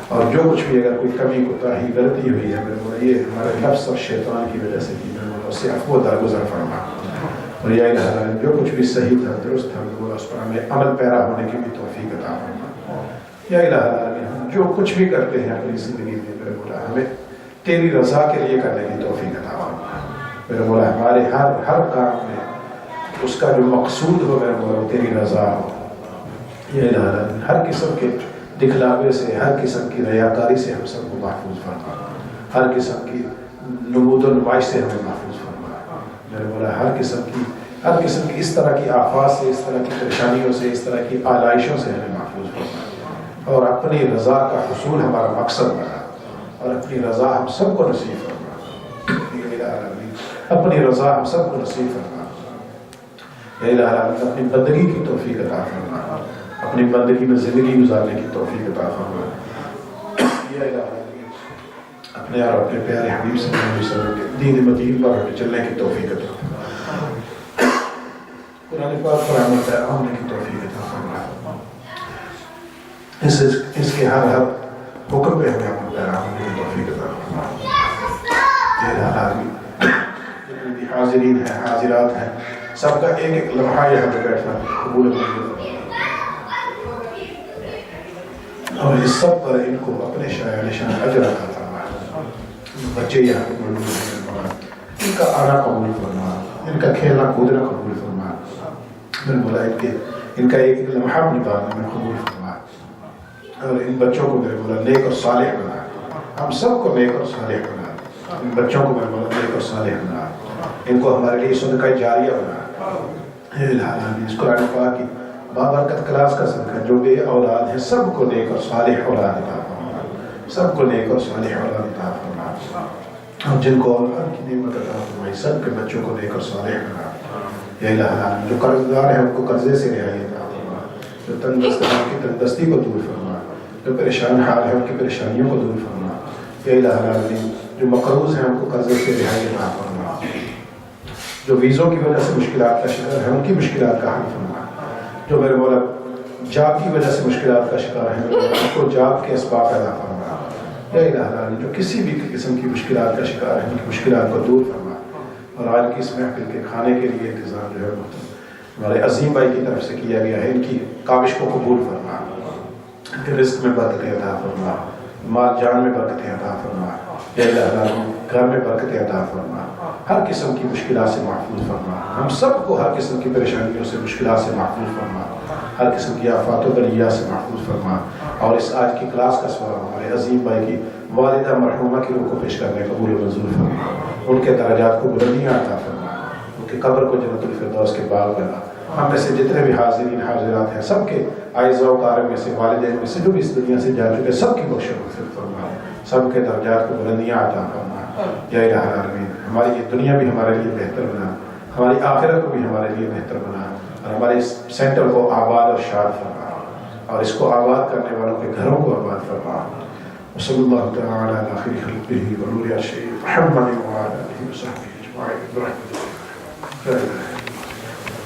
اور جو کچھ بھی اگر کوئی کمی کوتاہی غلطی ہوئی ہے میرے مولا یہ ہمارے لفظ اور شیطان کی وجہ سے کی، میرے مولا اس سے عفو و درگزر فرما. اور یا الہ العالمین جو کچھ بھی صحیح تھا درست تھا مولا اس پر ہمیں عمل پیرا ہونے کی بھی توفیق عطا فرما. یا الہ العالمین ہم جو کچھ بھی کرتے ہیں اپنی زندگی میں میرے مولا ہمیں تیری رضا کے لیے کرنے کی توفیق عطا فرما. میرے مولا ہمارے ہر کام میں اس کا جو مقصود ہو میرے مولا وہ تیری رضا ہو. یا الہ العالمین ہر قسم کے دکھلاوے سے ہر قسم کی ریاکاری سے ہم سب کو محفوظ فرما. ہر قسم کی نمود و نمائش سے ہمیں محفوظ فرما. میرے مولا ہر قسم کی اس طرح کی آفات سے اس طرح کی پریشانیوں سے اس طرح کی آلائشوں سے ہمیں محفوظ فرما اور اپنی رضا کا حصول ہمارا مقصد بنا اور اپنی رضا ہم سب کو نصیب فرما. اپنی رضا ہم سب کو نصیب فرما. یا الہ العالمین اپنی بندگی کی توفیق عطا فرما. اپنی بندگی میں زندگی گزارنے کی توفیق عطا فرما. یا الہ العالمین اپنے اور اپنے پیارے حبیب صلی اللہ علیہ وسلم کے دین مدین پر چلنے کی توفیق عطا فرما. قرآن پاک پر عمل پیرا ہونے کی توفیق عطا فرما. اس کے ہر حکم پہ ہمیں عمل پیرا ہونے کی توفیق عطا فرما. یا الہ العالمین جتنے بھی حاضرین ہیں حاضرات ہیں سب کا ایک ایک لمحہ یہاں پہ بیٹھنا قبول فرما اور اس سب پر ان کو اپنے شایان شان اجر عطا فرما. بچے یہاں پہ موجود ہیں ان کا آنا قبول فرما. ان کا کھیلنا کودنا قبول فرما. میرے مولا ان کا ایک لمحہ نبھانا میں قبول فرما اور ان بچوں کو میرے مولا نیک اور صالح بنا. ہم سب کو نیک اور صالح بنا. ان بچوں کو میرے مولا نیک اور صالح بنا. ان کو ہمارے لیے صدقہ جاریہ بنا. اے الہ العالمین اس قرآن پاک کی بابرکت کلاس کا صدقہ جو بے اولاد ہے سب کو نیک اور صالح اولاد عطا فرما. سب کو نیک اور صالح اولاد عطا فرما. اور جن کو اولاد کی نعمت عطا فرمائی سب کے بچوں کو نیک اور صالح بنا. یا الہ العالمین جو قرض دار ہیں ان کو قرضے سے رہائی عطا فرما. جو تنگست ہیں ان کی تنگستی کو دور فرما. جو پریشان حال ہیں ان کی پریشانیوں کو دور فرما. یا الہ العالمین جو مقروض ہیں ان کو قرضے سے رہائی عطا فرما. جو ویزوں کی وجہ سے مشکلات کا شکار ہیں ان کی مشکلات کا حل فرما. جو میرے مولا جاب کی وجہ سے مشکلات کا شکار ہیں ان کو جاب کے اسباب پیدا فرما. یا الہ العالمین جو کسی بھی قسم کی مشکلات کا شکار ہیں ان کی مشکلات کو دور فرما. اور آج کی اس محفل کے کھانے کے لیے انتظام جو ہے ہمارے عظیم بھائی کی طرف سے کیا گیا ہے ان کی کاوش کو قبول فرما. ان کے رزق میں برکتیں عطا فرما. مال جان میں برکتیں عطا فرما. یا الہ العالمین گھر میں برکتیں عطا فرما. ہر قسم کی مشکلات سے محفوظ فرما. ہم سب کو ہر قسم کی پریشانیوں سے مشکلات سے محفوظ فرما. ہر قسم کی آفات و بلیات سے محفوظ فرما. اور اس آج کی کلاس کا سوال ہمارے عظیم بھائی کی والدہ مرحومہ کی روح کو پیش کرنے قبول و منظور فرما. ان کے درجات کو بلندیاں عطا فرما. ان کے قبر کو جنت الفردوس کے باغ بنا. ہم میں سے جتنے بھی حاضرین حاضرات ہیں سب کے اعزاء و اقارب میں سے والدین میں سے جو بھی اس دنیا سے جا چکے سب کی بخش و مغفرت فرما. سب کے درجات کو بلندیاں عطا فرما. یا الہ العالمین ہماری یہ دنیا بھی ہمارے لیے بہتر بنا. ہماری آخرت کو بھی ہمارے لیے بہتر بنا. اور ہمارے اس سینٹر کو آباد اور شاد فرما. اور اس کو آباد کرنے والوں کے گھروں کو آباد فرما. وصلی اللہ تعالی علی خیر خلقہ ونور عرشہ محمد وعلی آلہ وصحبہ اجمعین برحمتک.